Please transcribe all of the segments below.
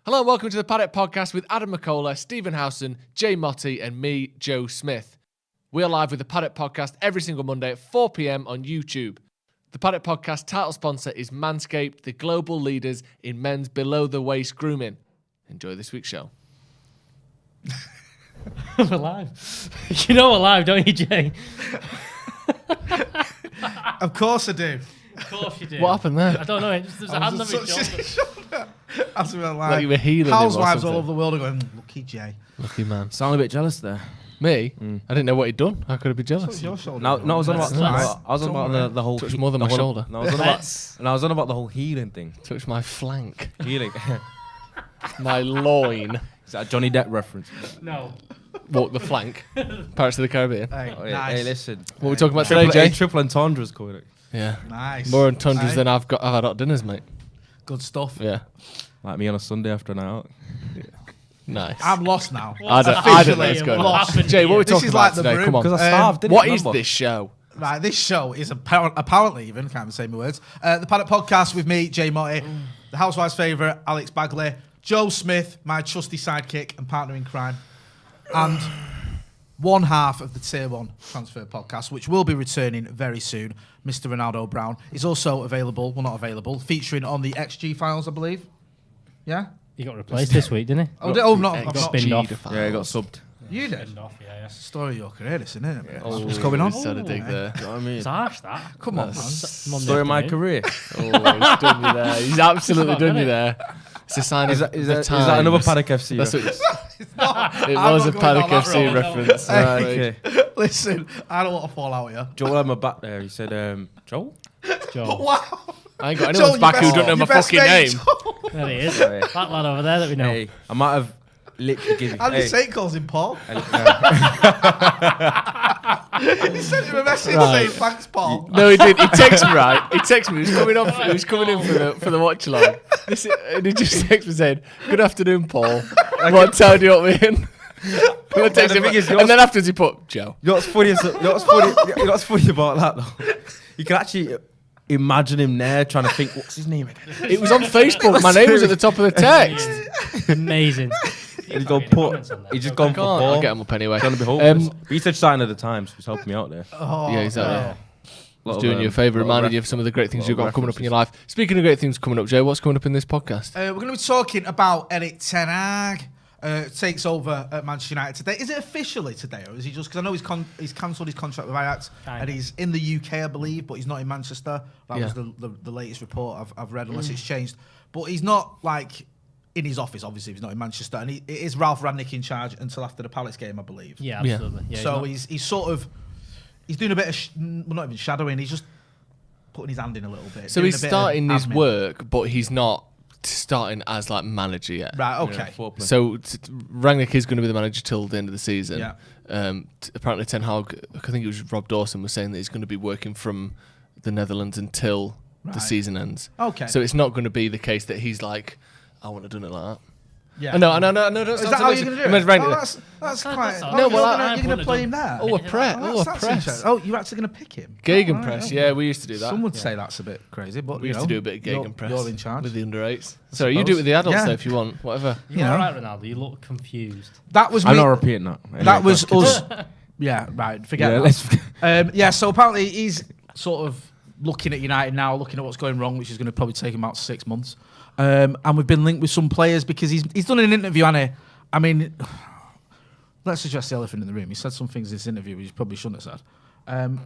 Hello and welcome to the Paddock Podcast with Adam McCullough, Stephen Howson, Jay Motty and me, Joe Smith. We are live with the Paddock Podcast every single Monday at 4 p.m. on YouTube. The Paddock Podcast title sponsor is Manscaped, the global leaders in men's below-the-waist grooming. Enjoy this week's show. We're live. You know we're live, don't you, Jay? Of course I do. Of course you do. What happened there? I don't know. There's a hand on his shoulder. As we went Like live. you were healing him or Housewives all something. over the world are going, lucky Jay. Lucky man. Sound a bit jealous there. Me? I didn't know what he'd done. How could I be jealous? What's your shoulder? No, I was on That's about, nice. I was on about the whole. Touched more than the my whole- shoulder. No, I was on about the whole healing thing. Touched my flank. Healing. My loin. Is that a Johnny Depp reference? No. What, the flank? Pirates of the Caribbean. Hey, Oh, yeah. nice. Hey, listen. What are we talking about today, Jay? Triple entendra's calling it. Yeah. Nice. More entendres Hey, than I've had hot dinners, mate. Good stuff. Yeah. Like me on a Sunday after a night out. Nice. I'm lost now. I don't know Officially what's going on. lost. Jay, what are we This talking is about like the today? Broom, Come on. Because I starved, didn't What you is remember? this show? Right, this show is apparently even, can't even say my words. The Paddock Podcast with me, Jay Motty, the Housewives' favourite, Alex Baguley, Joe Smith, my trusty sidekick and partner in crime, and one half of the Tier 1 Transfer Podcast, which will be returning very soon, Mr. Ronaldo Brown, is also available, well not available, featuring on the XG files, I believe. Yeah? He got replaced this week, didn't he? Oh, not. X- I've not. Spinned off. Yeah, I got subbed. You did? Spinned off, yeah. Story of your career, this, isn't it? Yeah. What's going on? Just had a dig there. You know what I mean? It's harsh, that. Come on, man. Monday Story of my afternoon. career. Oh, he's done you there. He's absolutely done you there. It's a sign Is of that, is, the that, is that another times. Paddock FC? That's what reference? It's not. it I'm was not a going down Paddock that FC road. reference. Right, Right. okay. Listen, I don't want to fall out here. Joel had my back there. He said, Joel? Joe. Wow. I ain't got Joel, anyone's back who your don't know my best fucking mate, name. Joel. There he is. Sorry. That lad over there that we know. Hey, I might have literally given you. Andy St. calls him Paul. He sent him a message Right. saying, thanks, Paul. No, he did. He texted me, right? He texted me. He was coming up. He was coming in for the watch along. And he just texted me saying, "Good afternoon, Paul. What time do you want me in?" And, I texted him, thing is, and then afterwards he put Joe. You know what's funny? You know what's funny about that though? You can actually imagine him there trying to think, what's his name again? It was on Facebook. My name was at the top of the text. Amazing. He's gone put. He's just gone for I'll ball. get him up anyway. Gonna be hopeless. But he said sign of the times. He's helping me out there. Oh, Yeah, exactly. no. He's doing you a favour, reminding you of some of the great things you've got coming up in your life. Speaking of great things coming up, Jay, what's coming up in this podcast? We're going to be talking about Erik Ten Hag. Takes over at Manchester United today. Is it officially today, or is he just? Because I know he's cancelled his contract with Ajax, and he's in the UK, I believe, but he's not in Manchester. That was the latest report I've read, unless it's changed. But he's not like in his office. Obviously, he's not in Manchester, and it is Ralph Rangnick in charge until after the Palace game, I believe. Yeah, absolutely. Yeah, So he's sort of doing a bit of well, not even shadowing. He's just putting his hand in a little bit. So doing he's a bit of starting his admin. work, but he's not starting as like manager yet. Right. Okay. So Rangnick is going to be the manager till the end of the season. Yeah. Apparently Ten Hag, I think it was Rob Dawson, was saying that he's going to be working from the Netherlands until the Right. season ends. Okay. So it's not going to be the case that he's like, I want to do it like that. Yeah. No. Don't Is that how you're going to do it? Rangnick. That's quite. that's Oh, all. No, well, you're I'm going to play him there. Oh, a press. Oh, that's interesting. Oh, you're actually going to pick him? Gegenpress. Right, Yeah, we used to do that. Some would say that's a bit crazy, but we you used know, to do a bit of gegenpress. You're in charge. with the under 8s. Sorry, you do it with the adults though if you want. Whatever. You're know. all right, Ronaldo. You look confused. That was I'm me. not repeating that. That was us. Yeah, right. Forget that. Let's. So apparently he's sort of looking at United now, looking at what's going wrong, which is going to probably take him about 6 months. And we've been linked with some players because he's done an interview, hasn't he? I mean, let's address the elephant in the room. He said some things in this interview which he probably shouldn't have said,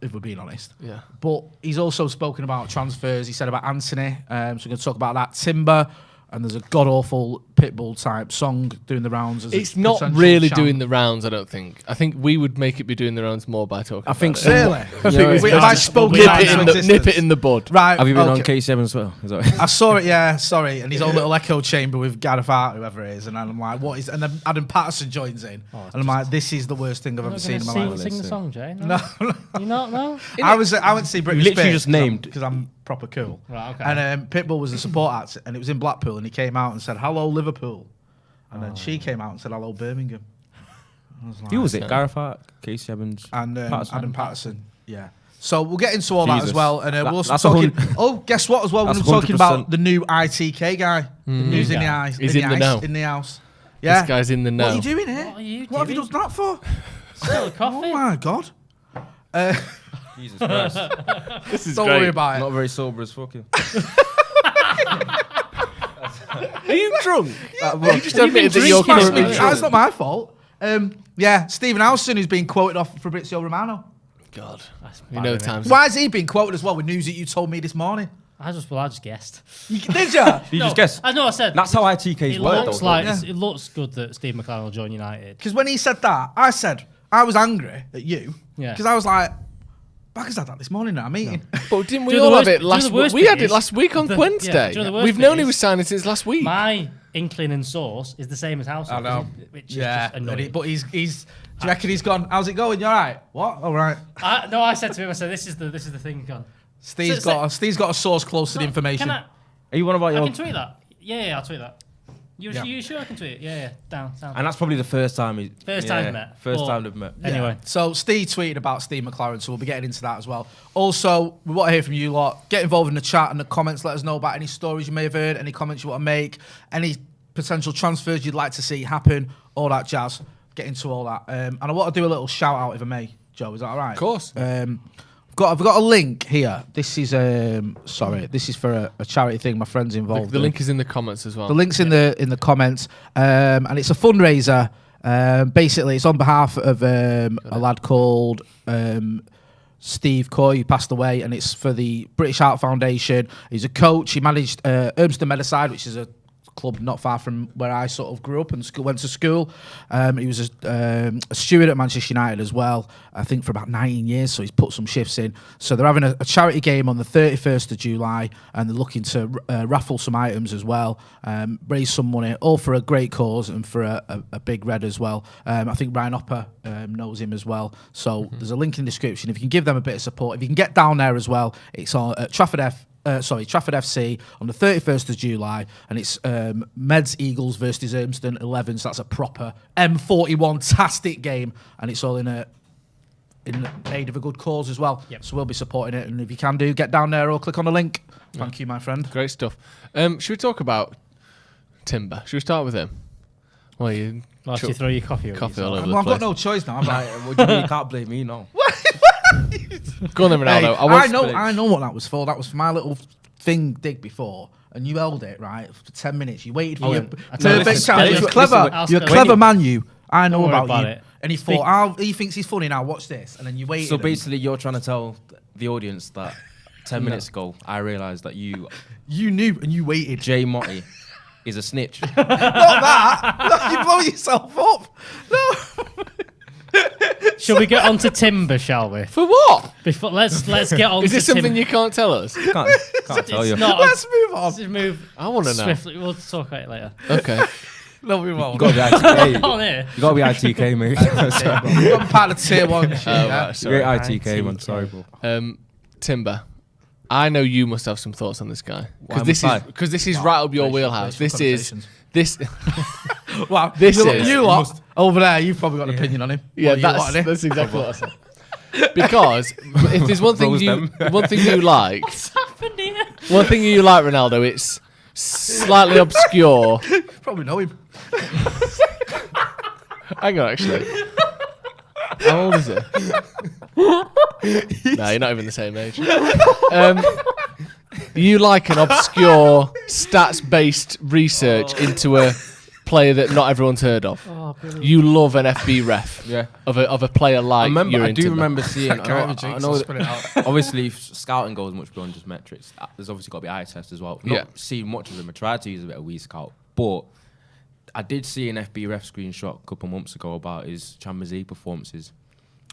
if we're being honest. Yeah. But he's also spoken about transfers. He said about Anthony. So we're going to talk about that. Timber. And there's a god-awful Pitbull type song doing the rounds. As It's a not potential really champ. doing the rounds, I don't think. I think we would make it be doing the rounds more by talking I think about so. it. Really? I think it's Wait, best have I to spoken nip that it, into nip it in the bud. Right. Have you been on okay. K7 as well? Is that I saw it, yeah, sorry. And his own little echo chamber with Gareth Hart, whoever it is. And I'm like, what is... And then Adam Patterson joins in. And I'm like, this is the worst thing I've ever seen in my life. Sing the song, Jay? No. You not know? I went to see Britney literally Spears just named- because I'm proper cool. Right, okay. And Pitbull was a support act, and it was in Blackpool, and he came out and said, hello, Liverpool. And then she came out and said, hello, Birmingham. I was like, Who was it? Gareth Hart, Casey Evans, And Patterson. Adam Patterson, yeah. So we'll get into all that as Jesus. well, and we'll also That's talking. Oh, guess what? As well, we're That's talking about 100%. the new ITK guy. Who's in the guy. ice? He's in the know. In the house. Yeah. This guy's in the know. What are you doing here? What are you What have you doing? done that for? Still a coffee. Oh my god. Jesus Christ. This is Don't great. worry about it. Not very sober as fucking. Are you drunk? You just admitted that drinking you're it, currently mate. drunk. It's not my fault. Yeah, Stephen Howson, who's been quoted off Fabrizio Romano. God, That's you know bad, innit? times. Why has he been quoted as well with news that you told me this morning? I just guessed. Did you? You just guess. I know. I said That's how ITKs it work. looks though, like Yeah. it looks good that Steve McClaren will join United. Because when he said that, I said I was angry at you. Yeah. Because I was like, Bagger's had that this morning at our meeting. But didn't we Do you know all the have worst- it do you know last the week? worst We bit had it is last week on the- Wednesday. do you know the worst We've bit known he is was signing since last week. My inkling and source is the same as House. I know. Which is Yeah, just annoying. but he's. Do you reckon he's gone? How's it going? You all right? What? All right. No, I said to him, I said, this is the thing gone. Steve's So- got a source close to the information. Can Are you on about I your? can tweet that. Yeah, I'll tweet that. Yeah. You sure I can tweet it? Yeah. Down. And that's probably the first time he. First time we've met. First But- time they've met. Anyway. So Steve tweeted about Steve McClaren, so we'll be getting into that as well. Also, we want to hear from you lot. Get involved in the chat and the comments. Let us know about any stories you may have heard, any comments you want to make, any potential transfers you'd like to see happen, all that jazz. Get into all that. And I want to do a little shout out, if I may, Joe. Is that all right? Of course. I've got a link here. This is this is for a charity thing. My friend's involved. The link is in the comments as well. The link's in the comments, and it's a fundraiser. Basically, it's on behalf of a lad called Steve Coy, who passed away, and it's for the British Heart Foundation. He's a coach. He managed Urmston Meadowside, which is a club not far from where I sort of grew up and went to school. He was a steward at Manchester United as well, I think for about 19 years, so he's put some shifts in. So they're having a charity game on the 31st of July, and they're looking to raffle some items as well, raise some money, all for a great cause and for a big red as well. I think Ryan Hopper knows him as well. So there's a link in the description. If you can give them a bit of support, if you can get down there as well, it's on at Trafford FC on the 31st of July, and it's Meds Eagles versus Urmston 11. So that's a proper M41-tastic game, and it's all in aid of a good cause as well. Yep. So we'll be supporting it, and if you can get down there or click on the link. Thank you, my friend. Great stuff. Should we talk about Timber? Should we start with him? Well, you Whilst you throw your coffee over coffee yourself. all over Well, the I've got place. no choice now. I'm like, What do you mean you can't blame me now? Go on then, hey, Ronaldo. I know what that was for. That was for my little thing dig before. And you held it, right, for 10 minutes. You waited for your I tell you, perfect listen, chance. listen, You're clever. listen, You're a listen, clever when man, you. I know Don't worry about about you. it. And he Speak- thought, he thinks he's funny now, watch this. And then you waited. So and basically, you're trying to tell the audience that 10 minutes ago, I realised that you, you knew and you waited. Jay Motty, is a snitch. Not that. No, you blow yourself up. No. Shall we get on to Timber, shall we? For what? Before let's get on. Is this to something Timber. you can't tell us? Can't tell you. It's not. Let's move on. Let's just move I want to know. swiftly. We'll talk about it later. Okay. No, we won't. You got to be ITK. On here. You got to be ITK, mate. I'm part of tier one. Shit, yeah. Right, Great sorry. ITK, man. Sorry, bro. Timber. I know you must have some thoughts on this guy Why because must I? this is right up your wheelhouse. This is this. Wow, This you, is- you lot over there. You've probably got an opinion on him. Yeah, What you lot, innit? that's exactly what I said. Because if there's one thing Froze you them. one thing you like, What's happened here? one thing you like, Ronaldo, it's slightly obscure. Probably know him. Hang on, actually. How old is he? No, you're not even the same age. You like an obscure stats-based research into a player that not everyone's heard of. Oh, brilliant. You love an FB ref Yeah. of a player like I do Timber. remember seeing. I Can't even know, jinx I know it, that spit it out. obviously, scouting goes much beyond just metrics. There's obviously got to be eye test as well. Not Yeah. seen much of him. I tried to use a bit of scout, but I did see an FB ref screenshot a couple of months ago about his Champions League performances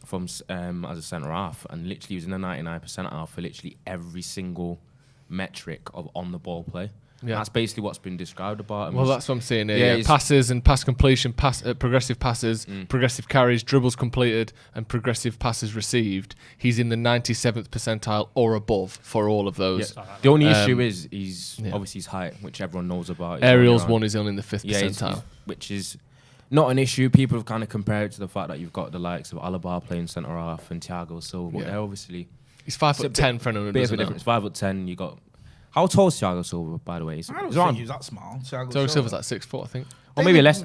from as a centre half, and literally he was in the 99 percentile for literally every single metric of on the ball play. Yeah. That's basically what's been described about him. Well, that's what I'm seeing here. Yeah, Yeah, he's- passes and pass completion, progressive passes, progressive carries, dribbles completed, and progressive passes received. He's in the 97th percentile or above for all of those. Yeah. The only Um, issue is he's yeah. obviously his height, which everyone knows about. He's Aerials only around- one is only in the 5th percentile. which is not an issue. People have kind of compared it to the fact that you've got the likes of Alaba playing centre half and Thiago Silva. But Yeah. they're obviously He's 5'10" for anyone who Bit of doesn't a know. difference. 5'10". You got. How tall is Thiago Silva, by the way? I don't He's think around- he was that small. Thiago Silva's like 6'4", I think. or maybe less.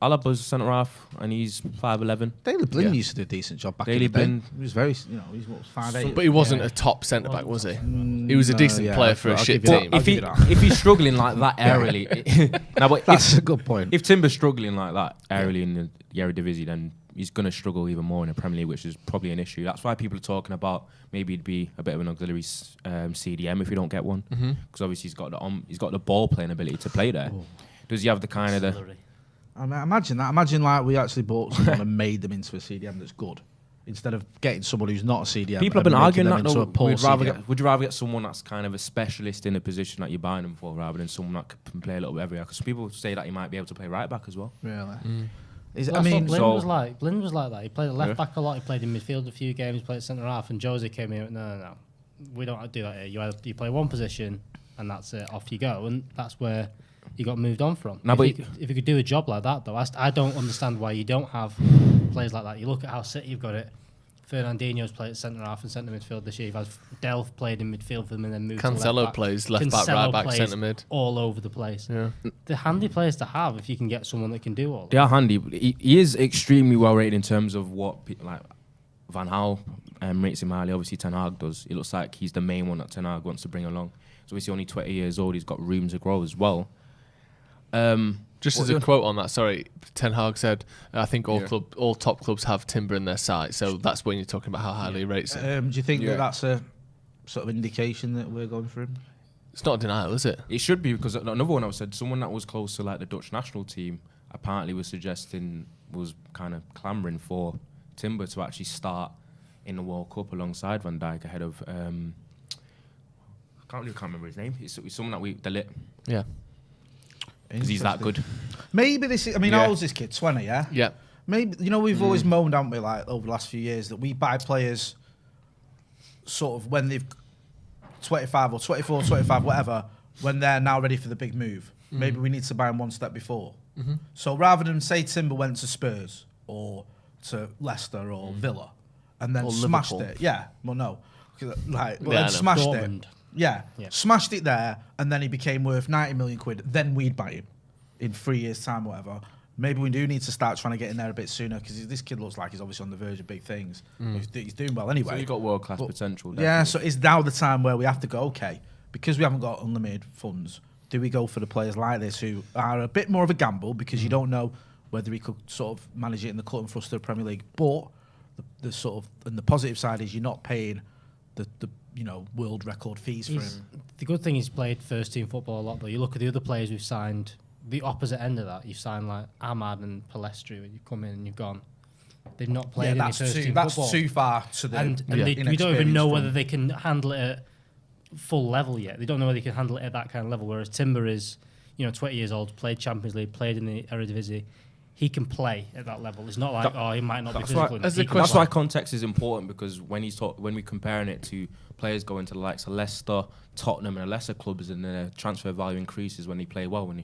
Alaba's centre half, and he's 5'11". Daily Blind Yeah. used to do a decent job back Daily in the day. Blind. He was very, he's what, 5'8". But he wasn't a top centre back, was he? He was a decent player for a I'll shit give you team. that. I'll If give he you that. if he's struggling like that aerially, no, but That's a good point. if Timber's struggling like that aerially in the Eredivisie, then he's going to struggle even more in the Premier League, which is probably an issue. That's why people are talking about maybe it'd be a bit of an auxiliary CDM if you don't get one, because obviously he's got the ball playing ability to play there. Does he have the kind of the? Auxiliary. I mean, imagine that. Imagine like we actually bought someone and made them into a CDM that's good, instead of getting someone who's not a CDM. People have and been making arguing them that into though. a poor Would you CDM. rather get someone that's kind of a specialist in the position that you're buying them for, rather than someone that can play a little bit everywhere? Because people say that he might be able to play right back as well. Really? That's I mean, what Blind so- was like. Blind was like that. He played at left Yeah. back a lot. He played in midfield a few games. He played centre half. And Jose came here. No. We don't do that here. You play one position, and that's it. Off you go. And that's where you got moved on from. No, but if you could do a job like that, though, I don't understand why you don't have players like that. You look at how City have got it. Fernandinho's played at centre half and centre midfield this year. You've had Delph played in midfield for them and then moved to Cancelo left back. plays left back, Cancelo right back, plays centre mid. all over the place. Yeah. They're handy players to have if you can get someone that can do all They that. are handy. But he is extremely well rated in terms of what like Van Gaal rates him highly. Obviously, Ten Hag does. It looks like he's the main one that Ten Hag wants to bring along. So he's only 20 years old. He's got room to grow as well. Just as a quote on that, sorry, Ten Hag said, I think all top clubs have Timber in their sight, so that's when you're talking about how highly he rates it. do you think that that's a sort of indication that we're going for him? It's not a denial, is it? It should be, because another one I said, someone that was close to like the Dutch national team apparently was kind of clamouring for Timber to actually start in the World Cup alongside Van Dijk ahead of I can't remember his name. It's someone that Delit, Yeah. because he's that good. Maybe this is, I mean, how old's this kid? 20, yeah? Yeah. Maybe, we've always moaned, haven't we, like, over the last few years, that we buy players sort of when they've 25 or 24, 25, whatever, when they're now ready for the big move. Maybe we need to buy them one step before. So rather than say Timber went to Spurs or to Leicester or Villa and then Or smashed Liverpool. it. Yeah, well, no. Like, Yeah, I know. smashed Dortmund. it. Yeah. Yeah. Smashed it there, and then he became worth 90 million quid. Then we'd buy him in 3 years' time, or whatever. Maybe we do need to start trying to get in there a bit sooner, because this kid looks like he's obviously on the verge of big things. He's doing well anyway. So he's got world class But- potential. Yeah, definitely. so it's now the time where we have to go, okay, because we haven't got unlimited funds, do we go for the players like this who are a bit more of a gamble, because you don't know whether he could sort of manage it in the cut and thrust of the Premier League, but the sort of, and the positive side is you're not paying the world record fees for him. The good thing is he's played first team football a lot, though. You look at the other players we've signed, the opposite end of that, you've signed like Ahmad and Palestri, where you come in and you've gone. They've not played any that's first team that's football. too far to the and we don't even know inexperienced whether one. they can handle it at full level yet. They don't know whether they can handle it at that kind of level, whereas Timber is, 20 years old, played Champions League, played in the Eredivisie. He can play at that level. It's not like, he might not be physical enough. He can That's play. why context is important, because when we're comparing it to players going to the likes of Leicester, Tottenham, and the lesser clubs, and the transfer value increases when they play well.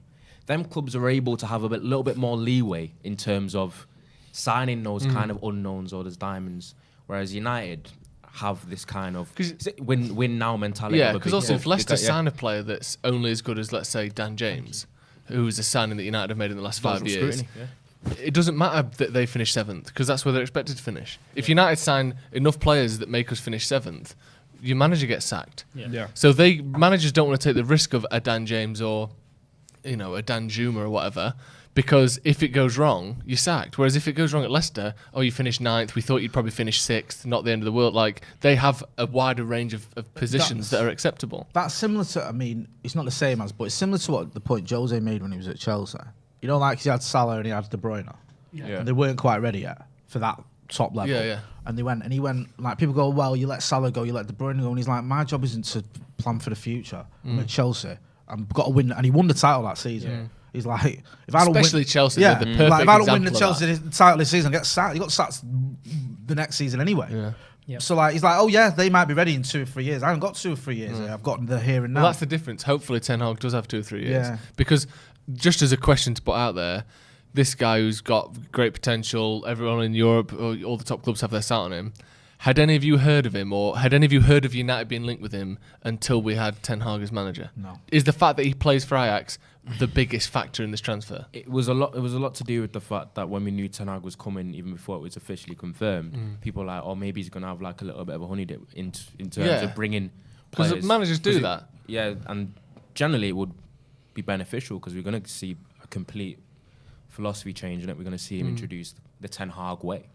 Them clubs are able to have a little bit more leeway in terms of signing those kind of unknowns or those diamonds, whereas United have this kind of win now mentality. Yeah, of a because big also club. if Leicester Yeah. sign a player that's only as good as, let's say, Dan James, who was a signing that United have made in the last 5 Lots of years, scrutiny, yeah. it doesn't matter that they finish 7th, because that's where they're expected to finish. If United sign enough players that make us finish 7th, your manager gets sacked. Yeah. So managers don't want to take the risk of a Dan James or, a Dan Juma or whatever, because if it goes wrong, you're sacked. Whereas if it goes wrong at Leicester, you finished 9th, we thought you'd probably finish 6th, not the end of the world. Like, they have a wider range of positions that are acceptable. That's similar to, I mean, it's not the same as, but it's similar to what the point Jose made when he was at Chelsea. Like he had Salah and he had De Bruyne. Yeah. And they weren't quite ready yet for that top level. Yeah, yeah. And he went, like, people go, well, you let Salah go, you let De Bruyne go. And he's like, my job isn't to plan for the future. I'm at Chelsea. I've got to win. And he won the title that season. He's like, if I don't win, Especially Chelsea, they're the perfect like, if I don't win the example of Chelsea title this season, I get sacked. He got sacked the next season anyway. Yeah. Yep. So like, he's like, oh yeah, they might be ready in 2 or 3 years. I haven't got 2 or 3 years. I've got the here and now. Well, that's the difference. Hopefully, Ten Hag does have 2 or 3 years. Yeah. Because just as a question to put out there, this guy who's got great potential, everyone in Europe, all the top clubs have their sight on him. Had any of you heard of him, or had any of you heard of United being linked with him until we had Ten Hag as manager? No. Is the fact that he plays for Ajax the biggest factor in this transfer? It was a lot to do with the fact that when we knew Ten Hag was coming, even before it was officially confirmed, people were like, oh, maybe he's going to have like a little bit of a honey dip in terms of bringing because players. managers do that. Yeah, and generally it would be beneficial because we're going to see a complete philosophy change in it. We're going to see him introduce the Ten Hag way.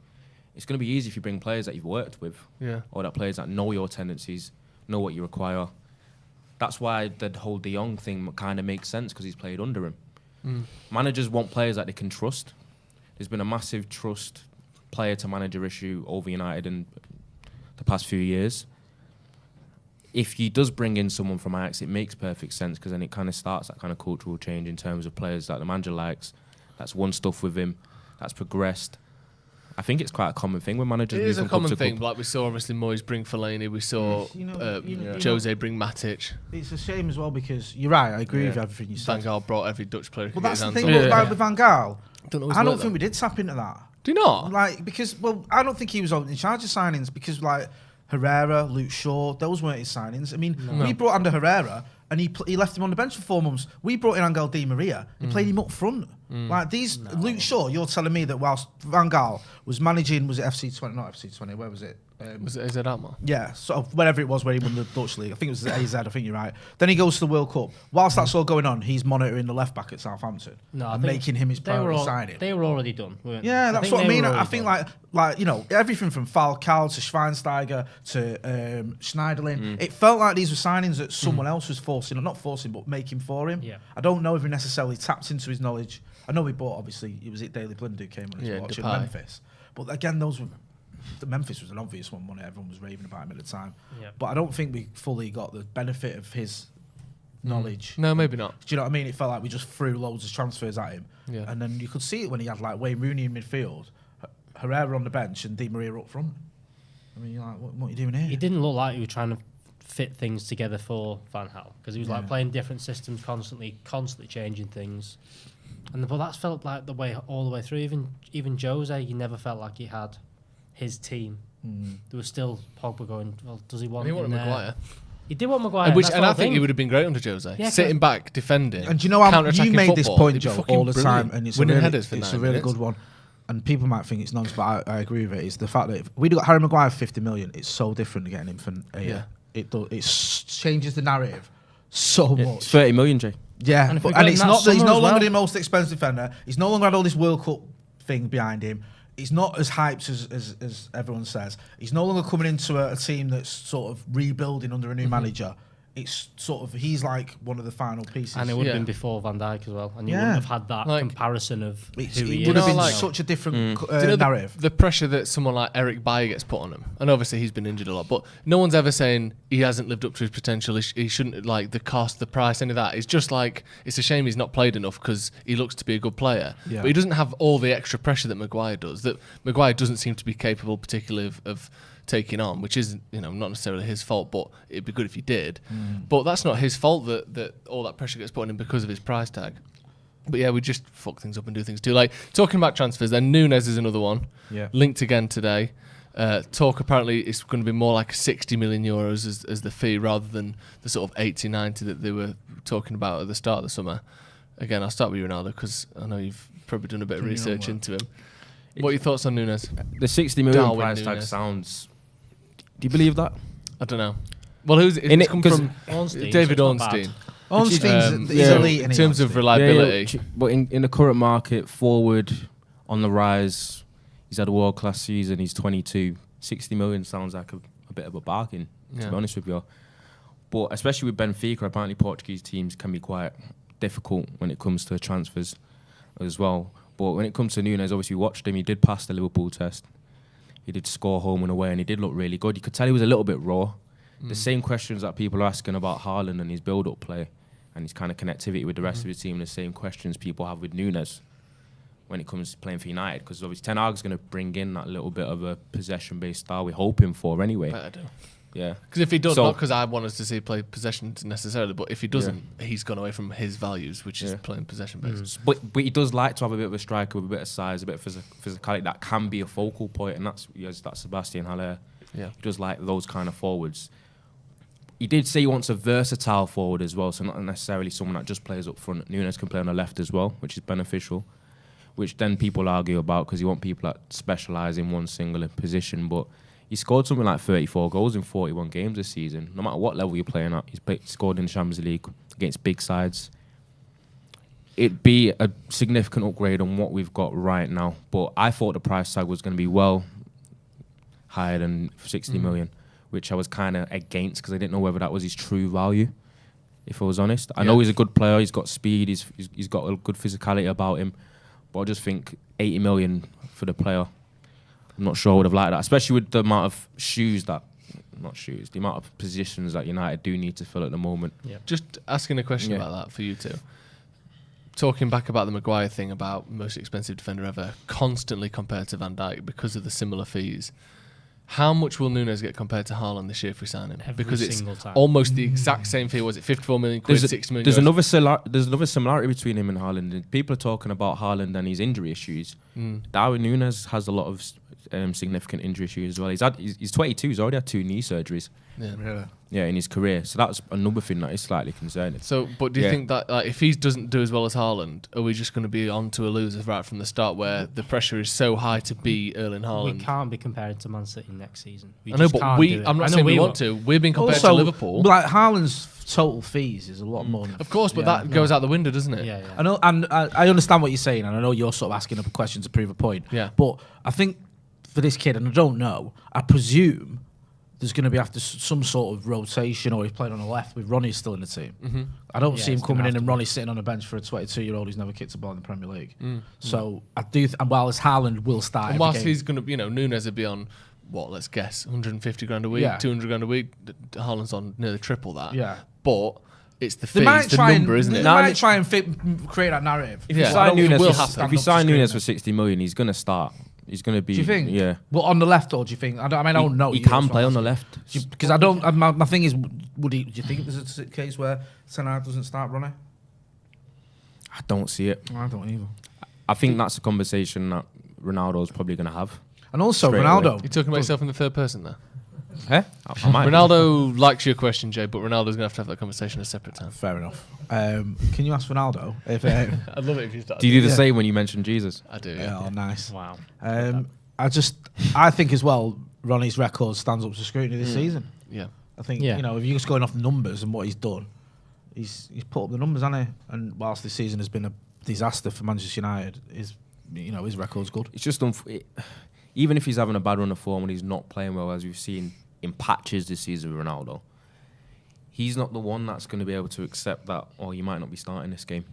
It's going to be easy if you bring players that you've worked with, or that players that know your tendencies, know what you require. That's why the whole De Jong thing kind of makes sense because he's played under him. Managers want players that they can trust. There's been a massive trust player to manager issue over United in the past few years. If he does bring in someone from Ajax, it makes perfect sense because then it kind of starts that kind of cultural change in terms of players that the manager likes, that's won stuff with him, that's progressed. I think it's quite a common thing when managers. It is move a from club common to thing. club. Like we saw, obviously Moyes bring Fellaini. We saw Jose bring Matic. It's a shame as well because you're right. I agree with everything you Van said. Gaal brought every Dutch player. Well, that's the thing. On. Like with Van Gaal, Don't I don't think we did tap into that. Do you not? Like because I don't think he was in charge of signings because like Herrera, Luke Shaw, those weren't his signings. I mean, we brought under Herrera and he left him on the bench for 4 months. We brought in Angel Di Maria. He played him up front. Like these, Luke Shaw, you're telling me that whilst Van Gaal was managing, was it FC20? Not FC20, where was it? Was it AZ Alkmaar? Yeah, sort of wherever it was where he won the Dutch league. I think it was AZ, I think you're right. Then he goes to the World Cup. Whilst that's all going on, he's monitoring the left back at Southampton and making him his priority signing. They were already done, weren't they? Yeah, that's what I mean. I think like you know, everything from Falcao to Schweinsteiger to Schneiderlin, it felt like these were signings that someone else was not forcing, but making for him. Yeah. I don't know if he necessarily tapped into his knowledge. I know we bought, obviously, it was Daley Blind who came on his watch in Memphis. But again, the Memphis was an obvious one, everyone was raving about him at the time. Yeah. But I don't think we fully got the benefit of his knowledge. No, maybe not. Do you know what I mean? It felt like we just threw loads of transfers at him. Yeah. And then you could see it when he had like Wayne Rooney in midfield, Herrera on the bench and Di Maria up front. I mean, you're like, what are you doing here? He didn't look like he was trying to fit things together for Van Gaal because he was like playing different systems constantly changing things. But that's felt like the way all the way through. Even Jose, you never felt like he had his team. There was still Pogba going, well, does he want? And he wanted Maguire. He did want Maguire, and I think he would have been great under Jose. Yeah, sitting back, defending. And do you know how you made this point, Joe, fucking all the brilliant. time, and it's winning a really, headers for it's 9 a really minutes. good one. And people might think it's nonsense, but I agree with it. It's the fact that if we'd got Harry Maguire for 50 million, it's so different to getting him for a year. It changes the narrative so much. It's 30 million, Jay. Yeah, and it's not. He's no longer well. the most expensive defender. He's no longer had all this World Cup thing behind him. He's not as hyped as everyone says. He's no longer coming into a team that's sort of rebuilding under a new manager. It's sort of he's like one of the final pieces. And it would have been before Van Dijk as well, and you wouldn't have had that comparison of who he it would have is. been such a different narrative. The pressure that someone like Erik Bailly gets put on him, and obviously he's been injured a lot, but no one's ever saying he hasn't lived up to his potential. He shouldn't, like the cost, the price, any of that. It's just like it's a shame he's not played enough because he looks to be a good player, but he doesn't have all the extra pressure that Maguire does. That Maguire doesn't seem to be capable, particularly of taking on, which is not necessarily his fault, but it'd be good if he did. But that's not his fault that all that pressure gets put on him because of his price tag. But yeah, we just fuck things up and do things too. Like talking about transfers, then Nunes is another one. Yeah, linked again today. Talk apparently it's going to be more like 60 million euros as the fee rather than the sort of 80, 90 that they were talking about at the start of the summer. Again, I'll start with you, Ronaldo, because I know you've probably done a bit of research into him. What are your thoughts on Nunes? The 60 million Darwin price tag Nunes. sounds... Do you believe that? I don't know. Well, it's come from Ornstein, David so it's not Ornstein. Ornstein's he's elite in terms of Ornstein. reliability. But in the current market, forward on the rise, he's had a world-class season, he's 22. 60 million sounds like a bit of a bargain, to be honest with you. But especially with Benfica, apparently Portuguese teams can be quite difficult when it comes to transfers as well. But when it comes to Nunes, obviously we watched him, he did pass the Liverpool test. He did score home and away, and he did look really good. You could tell he was a little bit raw. The same questions that people are asking about Haaland and his build-up play and his kind of connectivity with the rest of his team, the same questions people have with Nunes when it comes to playing for United, because obviously Ten Hag's going to bring in that little bit of a possession-based style we're hoping for anyway. I do. Yeah. Because if he does, not because I want us to see play possession necessarily, but if he doesn't, he's gone away from his values, which is playing possession-based. But he does like to have a bit of a striker with a bit of size, a bit of physicality that can be a focal point, and that's Sebastian Haller. Yeah. He does like those kind of forwards. He did say he wants a versatile forward as well, so not necessarily someone that just plays up front. Nunes can play on the left as well, which is beneficial, which then people argue about because you want people that specialise in one single position. But he scored something like 34 goals in 41 games this season. No matter what level you're playing at, scored in the Champions League against big sides. It'd be a significant upgrade on what we've got right now. But I thought the price tag was going to be well higher than 60 million, which I was kind of against because I didn't know whether that was his true value, if I was honest. I know he's a good player, he's got speed, he's got a good physicality about him, but I just think 80 million for the player, I'm not sure I would have liked that, especially with the amount of the amount of positions that United do need to fill at the moment. Yeah. Just asking a question about that for you two. Talking back about the Maguire thing about most expensive defender ever, constantly compared to Van Dijk because of the similar fees. How much will Nunes get compared to Haaland this year if we sign him? Every Because it's single time. almost the exact same fee. Was it 54 million quid, 6 million? There's euros? there's another similarity between him and Haaland. People are talking about Haaland and his injury issues. Darwin Nunes has a lot of significant injury issues as well. He's 22. He's already had 2 knee surgeries. Yeah. Really? Yeah, in his career. So that's another thing that is slightly concerning. So, but do you think that if he doesn't do as well as Haaland, are we just going to be on to a loser right from the start, where the pressure is so high to beat Erling Haaland? We can't be compared to Man City next season. I know, but I'm not saying we want to. We're being compared to Liverpool. Like Haaland's total fees is a lot more. Of course, but that goes out the window, doesn't it? Yeah. I know, and I understand what you're saying, and I know you're sort of asking a question to prove a point. Yeah. But I think for this kid, and I don't know, I presume there's going to be after some sort of rotation, or he's playing on the left with Ronnie still in the team. I don't see him coming in and Ronnie sitting on a bench for a 22-year-old who's never kicked a ball in the Premier League. So I do, and whilst Haaland will start, And whilst he's going to, Nunes would be on, let's guess, 150 grand a week, 200 grand a week. Haaland's on nearly triple that. Yeah. But it's the fee, it's the number, isn't it? They might try and create that narrative. If you sign Nunes for 60 million, he's going to start. He's going to be. Do you think? Yeah. Well, on the left, or do you think? I don't know. He can play on the left. Because I don't. My thing is, do you think there's a case where Ten Hag doesn't start running? I don't see it. I don't either. I think that's a conversation that Ronaldo's probably going to have. And also, Straight Ronaldo. away. You're talking about yourself in the third person there. I might. Ronaldo likes your question, Jay, but Ronaldo's going to have that conversation at a separate time. Fair enough. Can you ask Ronaldo if? I'd love it if you started. Do you do the same when you mention Jesus? I do. Yeah, oh, nice. Wow. I think as well, Ronnie's record stands up to scrutiny this season. Yeah. I think if you're just going off the numbers and what he's done, he's put up the numbers, hasn't he? And whilst this season has been a disaster for Manchester United, his record's good. It's just even if he's having a bad run of form and he's not playing well, as we've seen in patches this season with Ronaldo, he's not the one that's going to be able to accept that, or you might not be starting this game.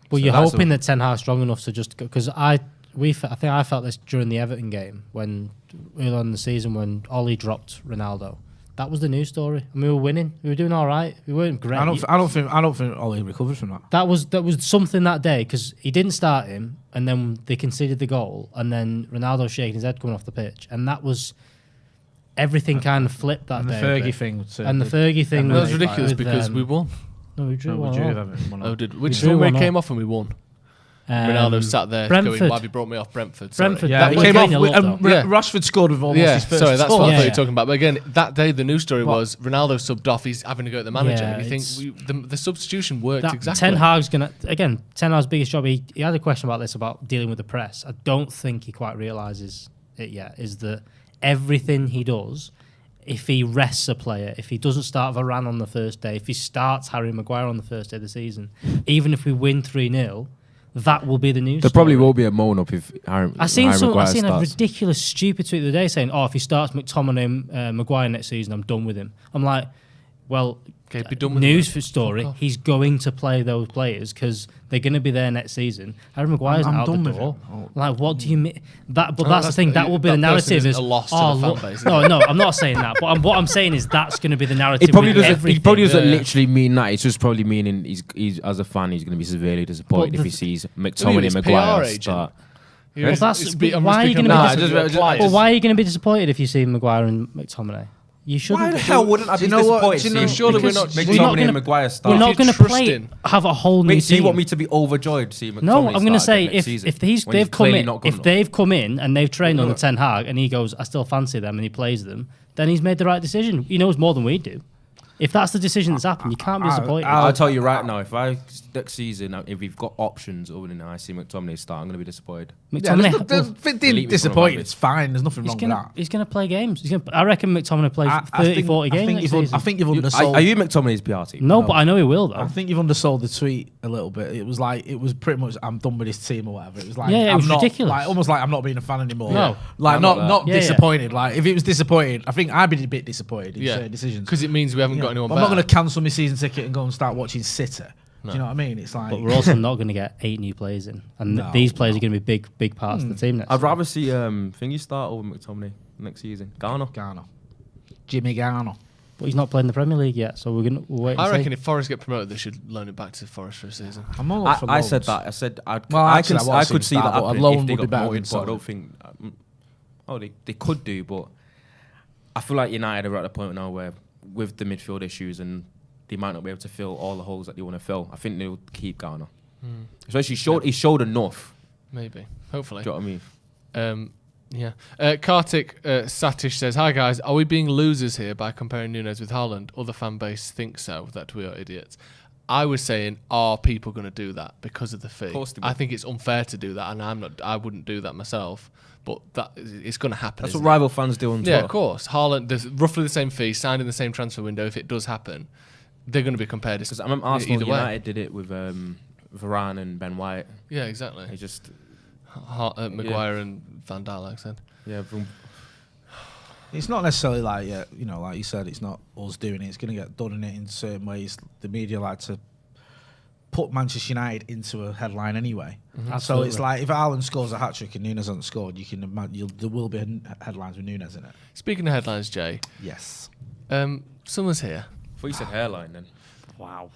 Well, you're hoping that Ten Hag's strong enough to just go, because I think I felt this during the Everton game when early on in the season when Ollie dropped Ronaldo. That was the news story, and we were winning. We were doing all right. We weren't great. I don't think Ollie recovered from that. That was something that day because he didn't start him, and then they conceded the goal, and then Ronaldo shaking his head coming off the pitch, and that was everything kind of flipped that and day. The Fergie thing. And the Fergie thing was ridiculous because we won. No, we drew. Which is when we came off and we won. Ronaldo sat there going, why have you brought me off Brentford? Sorry. Brentford. Yeah, that came off. Yeah. Rashford scored with almost his first. Sorry, that's score. what I thought you were talking about. But again, that day the news story was Ronaldo subbed off. He's having to go at the manager. Yeah, and you think the substitution worked exactly. Ten Hag's biggest job. He had a question about this about dealing with the press. I don't think he quite realises it yet. Is that everything he does? If he rests a player, if he doesn't start Varane on the first day, if he starts Harry Maguire on the first day of the season, even if we win 3-0, that will be the news. There probably will be a moan up if Harry I seen starts. a ridiculous, stupid tweet the other day saying, "Oh, if he starts McTominay, Maguire next season, I'm done with him." I'm like, well, okay, be done with news for story. He's going to play those players because they're going to be there next season. Harry Maguire's out the door. Like, what do you mean? But that's the thing. That will be the narrative. Is a loss to the fan base. No, I'm not saying that. But what I'm saying is that's going to be the narrative. He probably doesn't literally mean that. It's just probably meaning he's as a fan he's going to be severely disappointed if he sees McTominay, Maguire start. Why are you going to be disappointed if you see Maguire and McTominay? You shouldn't. Why the hell wouldn't I be Do you know what? disappointed? Do you know- seeing Surely we're Because not- McTominay and Maguire start. We're not If you're going to trusting- have a whole new Wait, so you team. want me to be overjoyed seeing McTominay No, I'm going to start say again next if season, if when he's they've come clearly in, not good if enough? they've come in and they've trained under Ten Hag and he goes, I still fancy them, and he plays them, then he's made the right decision. He knows more than we do. If that's the decision that's happened, you can't be disappointed. I'll tell you right now, if next season, if we've got options other than I see McTominay start, I'm going to be disappointed. Yeah, McTominay, being disappointed, it's fine. There's nothing wrong with that. he's going to play games. I reckon McTominay plays 30, 40 games next season. I think you've undersold. Are you McTominay's PR team? No, but I know he will, though. I think you've undersold the tweet a little bit. It was pretty much I'm done with this team or whatever. It was like Yeah, it I'm was not, ridiculous. like almost like I'm not being a fan anymore. No. Like I'm not not that. Yeah, disappointed. Like if it was disappointed, I think I'd be a bit disappointed in Yeah, certain decisions. because it means we haven't got anyone I'm not better. going to cancel my season ticket and go and start watching City. Do you know what I mean? It's like But we're also not going to get 8 new players in. And No, these players are going to be big parts of the team next I'd season. rather see Thingy start over McTominay next season. Garner. Jimmy Garner. But he's not playing the Premier League yet, so we'll wait and I see. reckon if Forest get promoted, they should loan it back to Forest for a season. I'm all up for I said loans. that. I said Well, I actually, I want I to see could him see that start, but a happening loan if they would be got better promoted, than but I Son. don't think. They could do, but I feel like United are at the point now where, with the midfield issues, and they might not be able to fill all the holes that they want to fill. I think they'll keep Garner. Especially he showed enough. Maybe. Hopefully. Do you know what I mean? Yeah. Kartik Satish says, hi guys, are we being losers here by comparing Nunes with Haaland? Other fan base think so, that we are idiots. I was saying, are people going to do that because of the fee? Of course they will. I think it's unfair to do that, and I wouldn't do that myself. But it's going to happen. That's isn't what it? rival fans do on Twitter. Yeah, of course. Haaland, there's roughly the same fee, signed in the same transfer window. If it does happen, they're going to be compared. Because I remember Arsenal either way. United did it with Varane and Ben White. Yeah, exactly. They just Maguire and Van Dijk, like I said. It's not necessarily like like you said, it's not us doing it. It's going to get done in certain ways. The media like to put Manchester United into a headline anyway. So Absolutely. it's like if Haaland scores a hat trick and Nunes hasn't scored, you can imagine there will be headlines with Nunes in it. Speaking of headlines, Jay, Yes. summer's here. I thought you said hairline then. Wow.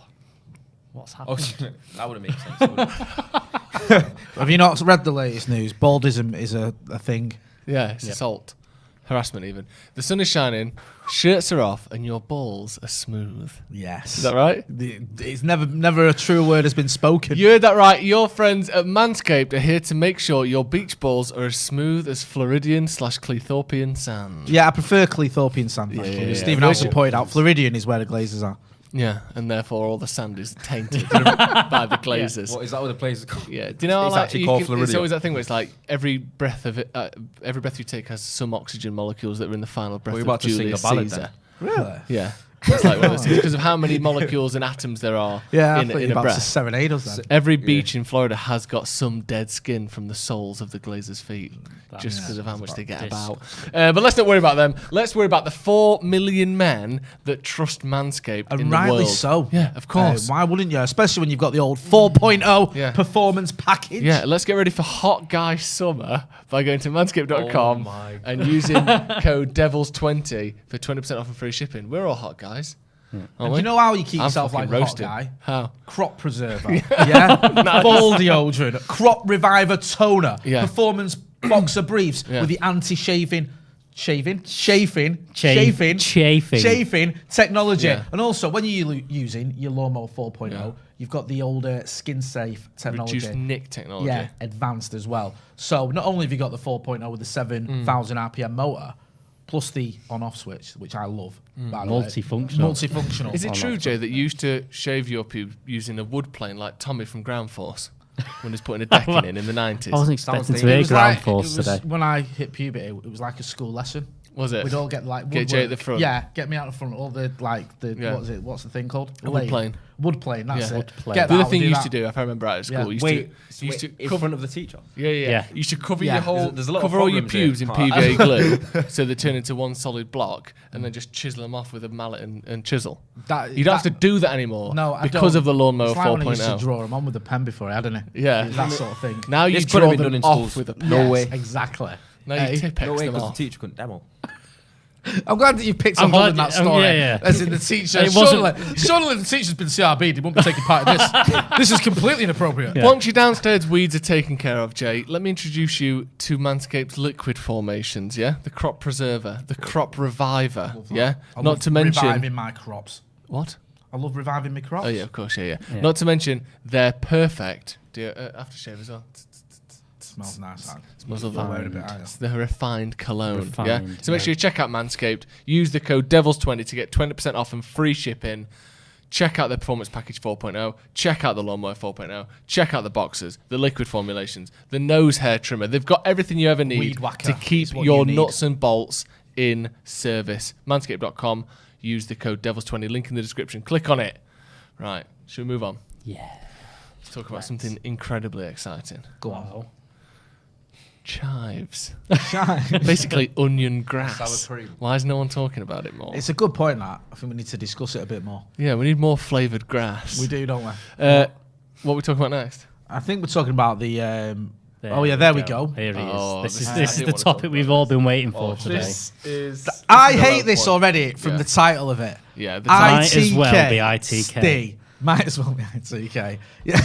What's Oh, happening? that would have made sense. wouldn't it? Have you not read the latest news? Baldism is a thing. Yeah, it's assault. Harassment even. The sun is shining, shirts are off, and your balls are smooth. Yes. Is that right? It's never a true word has been spoken. You heard that right. Your friends at Manscaped are here to make sure your beach balls are as smooth as Floridian/Cleethorpeian sand. Yeah, I prefer Cleethorpeian sand. Yeah, Thank yeah, you. yeah. Stephen Very Alson good. pointed out Floridian is where the Glazers are. Yeah, and therefore all the sand is tainted by the glazers. What is that? What the place is called? Yeah, do you know? It's Like, actually you called it's Floridian. always that thing where it's like every breath you take has some oxygen molecules that are in the final breath We're of about to sing a Julius ballad Caesar. then. Really? Yeah, it's like one of those things because of how many molecules and atoms there are Yeah, I in thought you a were about to breath. serenade us then. Every beach in Florida has got some dead skin from the soles of the glazers' feet, just because of how much they get about. But let's not worry about them. Let's worry about the 4 million men that trust Manscaped And in the rightly world. so. Yeah, of course. Why wouldn't you? Especially when you've got the old 4.0 Yeah. performance package. Yeah, let's get ready for hot guy summer by going to manscaped.com Oh my and using code DEVILS20 for 20% off and free shipping. We're all hot guys. And do you know how you keep I'm yourself like fucking a hot roasted. guy? How? Crop preserver. Yeah? Ball deodorant. Crop reviver toner. Yeah. Performance boxer briefs Yeah. with the anti-chafing chafing technology. Yeah. And also, when you're using your lawnmower 4.0, Yeah. you've got the older skin-safe technology. Reduced nick technology. Yeah, advanced as well. So not only have you got the 4.0 with the 7,000 RPM motor, plus the on-off switch, which I love. By the way. Multifunctional. Is it true, Jay, that you used to shave your pubes using a wood plane like Tommy from Ground Force when he was putting a decking in the 90s? I wasn't expecting to Sounds hear It was ground like- force it was- today. When I hit puberty, it was like a school lesson. Was it? We'd all get like Get Jay at woodwork. the front. Yeah, get me out the front. All the Yeah. what is it? What's the thing called? A wood plane. Wood plane. That's Yeah. it. Wood plane. Get The that, other thing I'll you used that. to do, if I remember right at school, Yeah. you used Wait, to, you used to in cover front of the teacher. Yeah. Yeah. You should cover Yeah. your whole, There's a lot of cover all your problems here. pubes in PVA glue, so they turn into one solid block, and then just chisel them off with a mallet and chisel. You don't have to do that anymore. No, I because don't. of the lawnmower It's like when I used to 4.0. draw them on with a pen before I had any. Yeah. That sort of thing. Now you This could have draw been done them in off schools. with a No Yes, way. Exactly. Now Hey, you Tipex No way, them because the off. teacher couldn't demo. I'm glad that you picked a I'm hole glad in that you- story. yeah. As in the teacher. It wasn't- Surely the teacher's been CRB. They won't be taking part in this. This is completely inappropriate. Yeah. Once your downstairs weeds are taken care of, Jay, let me introduce you to Manscaped's liquid formations, yeah? The crop preserver, the crop reviver, yeah? I Not love to mention... reviving my crops. What? I love reviving my crops. Oh, yeah, of course, yeah. Yeah. Not to mention, they're perfect. Do you, aftershave as well? Smells nice. That. Smells You're wearing a lovely. bit, aren't you? It's the refined cologne, yeah? Refined, So make yeah. sure you check out Manscaped. Use the code DEVILS20 to get 20% off and free shipping. Check out the Performance Package 4.0. Check out the Lawnmower 4.0. Check out the boxers, the liquid formulations, the nose hair trimmer. They've got everything you ever need Weed whacker to keep is what your you need. nuts and bolts in service. Manscaped.com. Use the code DEVILS20. Link in the description. Click on it. Right. Should we move on? Yeah. Let's talk about something incredibly exciting. Go on. Chives. Basically onion grass. Sour cream. Why is no one talking about it more? It's a good point, that. I think we need to discuss it a bit more. Yeah, we need more flavoured grass. We do, don't we? What are we talking about next? I think we're talking about the... there we go. Here he is. Oh, This this is is- this I is didn't the wanna talk topic about we've all been waiting for today. is... I hate this already from Yeah. the title of it. Yeah, the Might as well ITK. be ITK. Steve. Might as well be ITK. Yeah.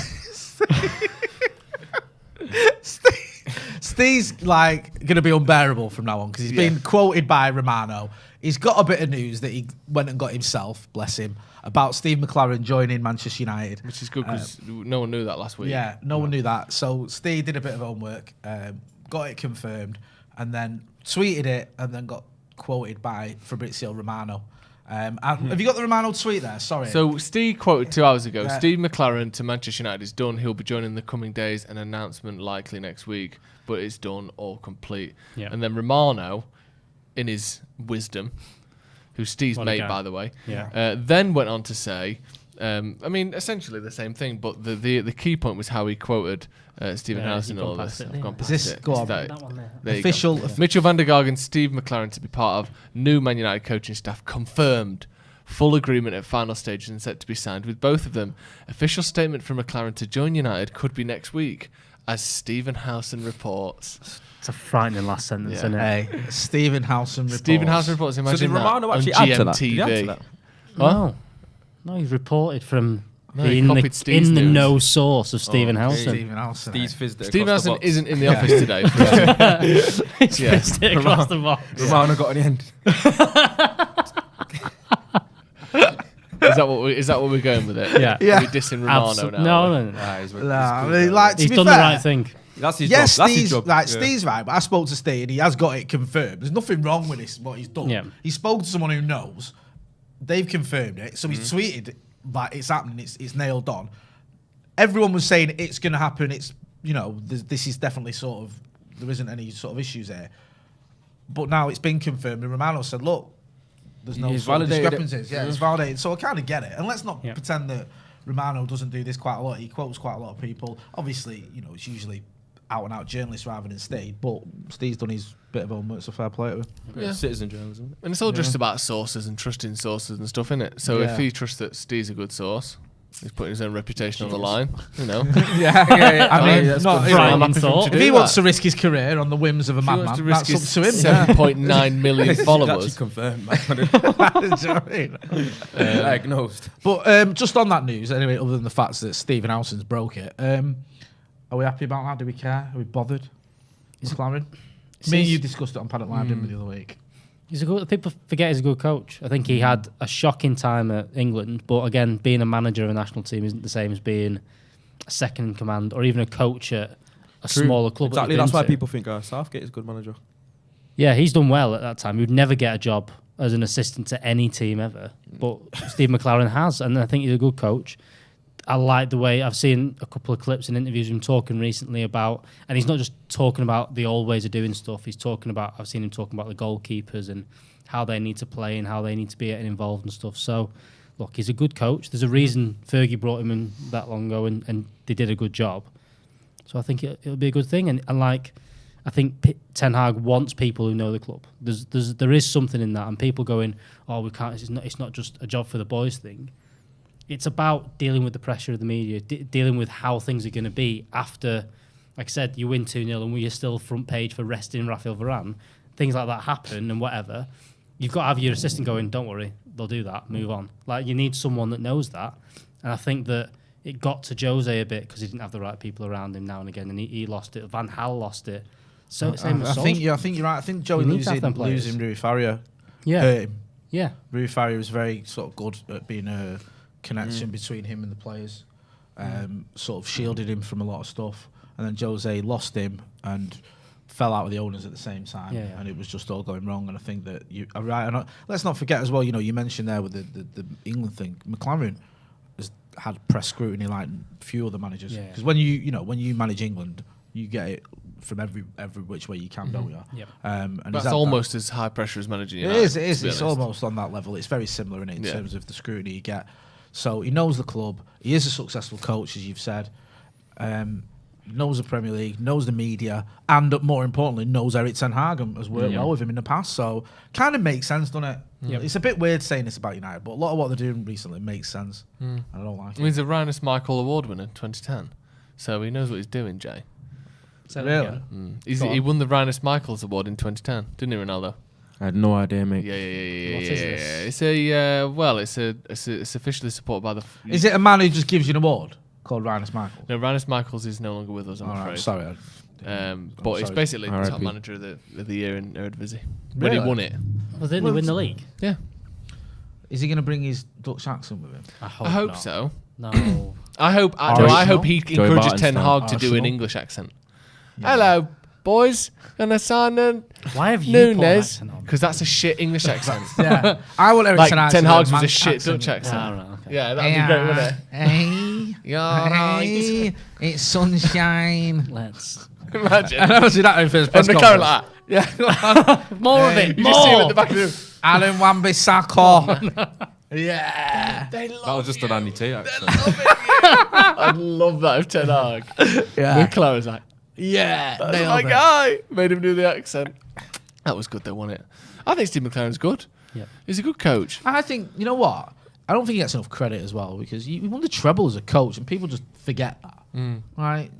Steve's like going to be unbearable from now on because he's been quoted by Romano. He's got a bit of news that he went and got himself, bless him, about Steve McClaren joining Manchester United. Which is good because no one knew that last week. Yeah, no one knew that. So Steve did a bit of homework, got it confirmed, and then tweeted it, and then got quoted by Fabrizio Romano. Have you got the Romano tweet there? Sorry. So Steve quoted 2 hours ago, Yeah. Steve McClaren to Manchester United is done. He'll be joining in the coming days. An announcement likely next week, but it's done, all complete. Yeah. And then Romano, in his wisdom, who's Steve's What a mate, guy. by the way, Yeah. then went on to say, I mean, essentially the same thing, but the key point was how he quoted Stephen Yeah, House you've and all gone this. past it, I've yeah. gone Is past this- it. go It's on. That one there. there you go. Official. Mitchell van der Gaag and Steve McClaren to be part of new Man United coaching staff confirmed. Full agreement at final stages and set to be signed with both of them. Official statement from McClaren to join United could be next week, as Stephen Howson reports. It's a frightening last sentence, Yeah. isn't it? Hey, Stephen Howson reports. Stephen Howson reports. Imagine did that Romano on actually add to that? Did he GMTV. add to that? No, he's reported from No, he in copied Steve's the news. know source of Stephen Okay. Howson. Stephen Howson. Steve's eh? fizzed it Steve across the Howson box. isn't in the office today. For He's Yeah. fist it across the box. Romano got on the end. is that what we're going with it? Yeah. Yeah. Are we dissing Romano Absol- now? no. Nah, he's Nah, I good, mean, though. like, to He's be done fair, the right thing. That's his Yes, job. That's his Steve's, job. like, Yeah. Steve's right, but I spoke to Steve and he has got it confirmed. There's nothing wrong with this, what he's done. Yeah. He spoke to someone who knows. They've confirmed it. So he's tweeted like it's happening, it's nailed on. Everyone was saying it's going to happen. It's, this is definitely sort of, there isn't any sort of issues there. But now it's been confirmed and Romano said, look, there's no He's sort of validated it. discrepancies. Yeah, it's validated. So I kind of get it. And let's not Yeah. pretend that Romano doesn't do this quite a lot. He quotes quite a lot of people. Obviously, it's usually out and out journalists rather than Steve. But Steve's done his bit of homework, so fair play to him. Yeah. Citizen journalism. And it's all just about sources and trusting sources and stuff, isn't it? So Yeah. if he trusts that Steve's a good source, he's putting his own reputation on the line, Yeah, I mean, that's not, good. you know, Frightening I'm happy for him thought. to if do he that. wants to risk his career on the whims of a If he wants madman, to risk that's up his to him. 7.9 million Actually followers. confirmed, man. Do you know what I mean? Diagnosed. But just on that news, anyway, other than the fact that Stephen Howson's broke it, are we happy about that? Do we care? Are we bothered? McClaren? Me and you discussed it on Paddock Live, didn't we, the other week? He's a good. People forget he's a good coach. I think he had a shocking time at England, but again, being a manager of a national team isn't the same as being a second in command or even a coach at a smaller club. Exactly. that That's he's why been to. people think Southgate is a good manager. Yeah, he's done well at that time. He would never get a job as an assistant to any team ever, but Steve McClaren has, and I think he's a good coach. I like the way I've seen a couple of clips and interviews of him talking recently about, and he's not just talking about the old ways of doing stuff. He's talking about, I've seen him talking about the goalkeepers and how they need to play and how they need to be getting involved and stuff. So, look, he's a good coach. There's a reason Fergie brought him in that long ago, and they did a good job. So I think it'll be a good thing. And like, I think Ten Hag wants people who know the club. There is something in that, and people going, oh, we can't. It's not just a job for the boys thing. It's about dealing with the pressure of the media, dealing with how things are going to be after, like I said, you win 2-0 and we're still front page for resting Rafael Varane. Things like that happen and whatever. you've got to have your assistant going, don't worry, they'll do that, move on. Like, you need someone that knows that. And I think that it got to Jose a bit because he didn't have the right people around him now and again, and he lost it. Van Gaal lost it. So same as I think you're right. I think Joey losing Rui Faria hurt him. Yeah. Rui Faria was very sort of good at being a connection between him and the players, sort of shielded him from a lot of stuff. And then Jose lost him and fell out with the owners at the same time, and it was just all going wrong. And I think that you are right. And let's not forget as well, you mentioned there with the England thing, McClaren has had press scrutiny like few other managers. Because when you manage England, you get it from every which way you can, don't you? Yep. And that's almost as high pressure as managing United. It is. It's almost on that level. It's very similar in terms of the scrutiny you get. So he knows the club. He is a successful coach, as you've said. Knows the Premier League, knows the media, and more importantly, knows Erik ten Hag and has worked well with him in the past. So kind of makes sense, doesn't it? Yep. It's a bit weird saying this about United, but a lot of what they're doing recently makes sense. I don't like it. He's a Rhinus Michael Award winner in 2010, so he knows what he's doing, Jay. So really? He won the Rhinus Michaels Award in 2010, didn't he, Ronaldo? I had no idea, mate. Yeah. What is this? It's officially supported by the. Is it a man who just gives you an award called Rinus Michael? No, Rhinus Michaels is no longer with us, I'm afraid. Sorry. But it's basically the top manager of the year in Eredivisie. When he won it. Well, didn't he win the league? Yeah. Is he going to bring his Dutch accent with him? I hope so. No. I hope he encourages Ten Hag to do an English accent. Yeah. Hello, boys. Gonna sign Why have you Nunes? Because that's a shit English accent. Yeah. I want Erik Ten Hag's was a shit Dutch accent. I don't know. Okay. Yeah, that'd be great, wouldn't it? Hey, it's sunshine. Let's imagine. I never see that in first press and conference. like that. Yeah. more of it. You just see him at the back of the room. Alan Wan-Bissaka. Yeah. That was just an Andy T accent. I'd love that if Ten Hag. Yeah. McClaren was like, Yeah. that's my guy. Made him do the accent. That was good, though, wasn't it? I think Steve McClaren's good. Yeah. He's a good coach. I think, you know what? I don't think he gets enough credit as well because he won the treble as a coach and people just forget that. Right?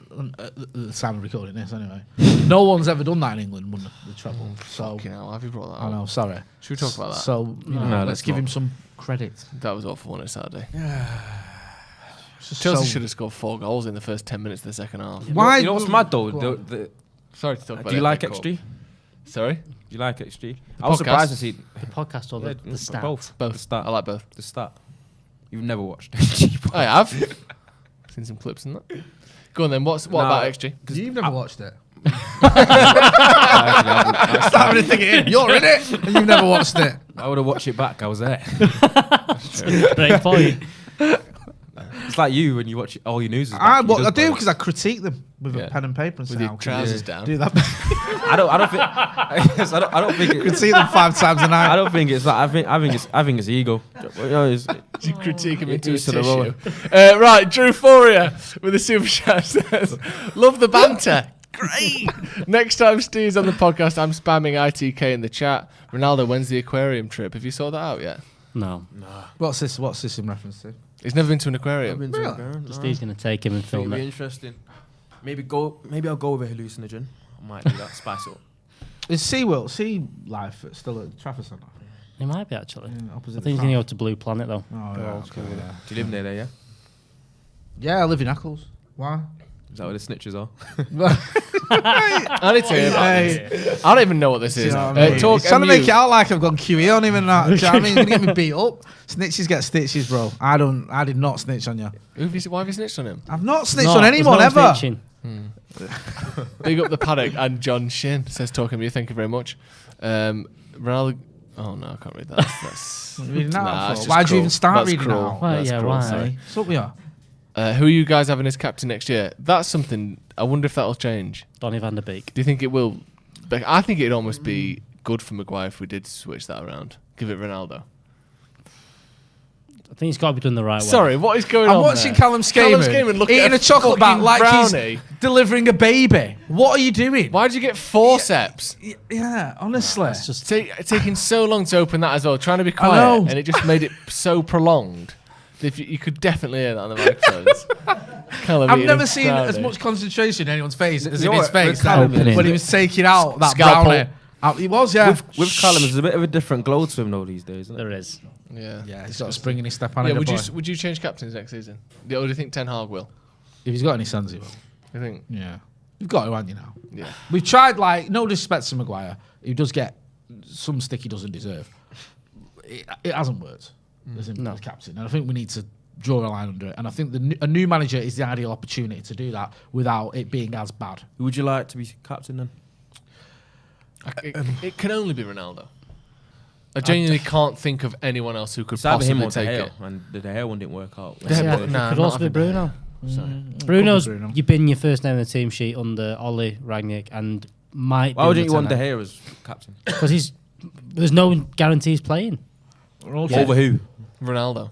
The time of recording this, anyway. No one's ever done that in England, won the treble. So, Fucking hell, have you brought that up? I know, sorry. Should we talk about that? So, let's give him some credit. That was awful on a Saturday. Chelsea Chelsea should have scored 4 goals in the first 10 minutes of the second half. Why? You know what's mad though? Sorry to talk about Do you like XG? Sorry? Do you like XG? I was surprised to see The podcast or the stat? both. Both. The stat. I like both. The stat. You've never watched XG. I have. Seen some clips in that. Go on then. What about XG? You've never watched it. I Start really thinking in. You're in it, and you've never watched it. I would have watched it back. I was there. Great point. It's like you when you watch all your news. I do because I critique them with a pen and paper and With say, your trousers down. do that. I don't think. Critique them 5 times a night. I don't think it's that. I think it's ego. You critique him into a Each to their own. tissue. Right, Drew Fourier with a super chat says, love the banter. Great. Next time Steve's on the podcast, I'm spamming ITK in the chat. Ronaldo, when's the aquarium trip? Have you sorted that out yet? No. What's this in reference to? He's never been to an aquarium. Steve's going to take him and It'll film be it. interesting. Maybe I'll go with a hallucinogen. I might do that. Spice it up. Is Sea Life still at Trafford Centre? He might be, actually. Yeah, opposite I think he's going to go to Blue Planet, though. Oh, Go yeah, old school with it. Do you live near there, yeah? Yeah, I live in Eccles. Why? Is that where the snitches are? I need to hear about this. I don't even know what this is. He's trying to make it out like I've gone QE on him and that. Do you know what I mean? He's going to get me beat up. Snitches get stitches, bro. I did not snitch on you. Why have you snitched on him? I've not snitched on anyone ever. Snitching. Big up the Paddock and John Shin says talking to you. Thank you very much. Ronaldo. Oh no, I can't read that. That's Reading that Nah, out it's for? just Why'd you even cruel. start That's reading cruel. that out? Well, That's yeah, cruel, why? sorry. What's up with you? Who are you guys having as captain next year? That's something. I wonder if that'll change. Donny van der Beek. Do you think it will? I think it'd almost be good for Maguire if we did switch that around. Give it Ronaldo. I think it's got to be done the right way. Sorry, what is going on? I'm watching there? Callum Scammon looking eating at a chocolate bar fucking like brownie. he's delivering a baby. What are you doing? Why'd you get forceps? Yeah, honestly. It's just Taking so long to open that as well, trying to be quiet, know. and it just made it so prolonged. If you could definitely hear that on the microphones. I've never seen as much concentration in anyone's face as in his face Callum when he was taking out that Scalpel. brownie. He was, yeah. With Callum, there's a bit of a different glow to him though these days, isn't it? There is. Yeah. Yeah, he's got a spring in his step on Yeah, it. would you change captains next season? Or do you think Ten Hag will? If he's got any sense, he will. You think? Yeah. You've got to, haven't you, now? Yeah. We've tried, like, no disrespect to Maguire. He does get some stick he doesn't deserve. It hasn't worked as captain. And I think we need to draw a line under it. And I think a new manager is the ideal opportunity to do that without it being as bad. Who would you like to be captain then? It can only be Ronaldo. I genuinely can't think of anyone else who could It's either him possibly or take De it. Gea, and the De Gea one didn't work out. Yeah, but it nah, could not also be having Bruno. Bruno's You've been your first name on the team sheet under Ollie, Rangnick, and might. Why wouldn't you want De Gea as captain? Because there's no guarantees playing. Over who? Ronaldo.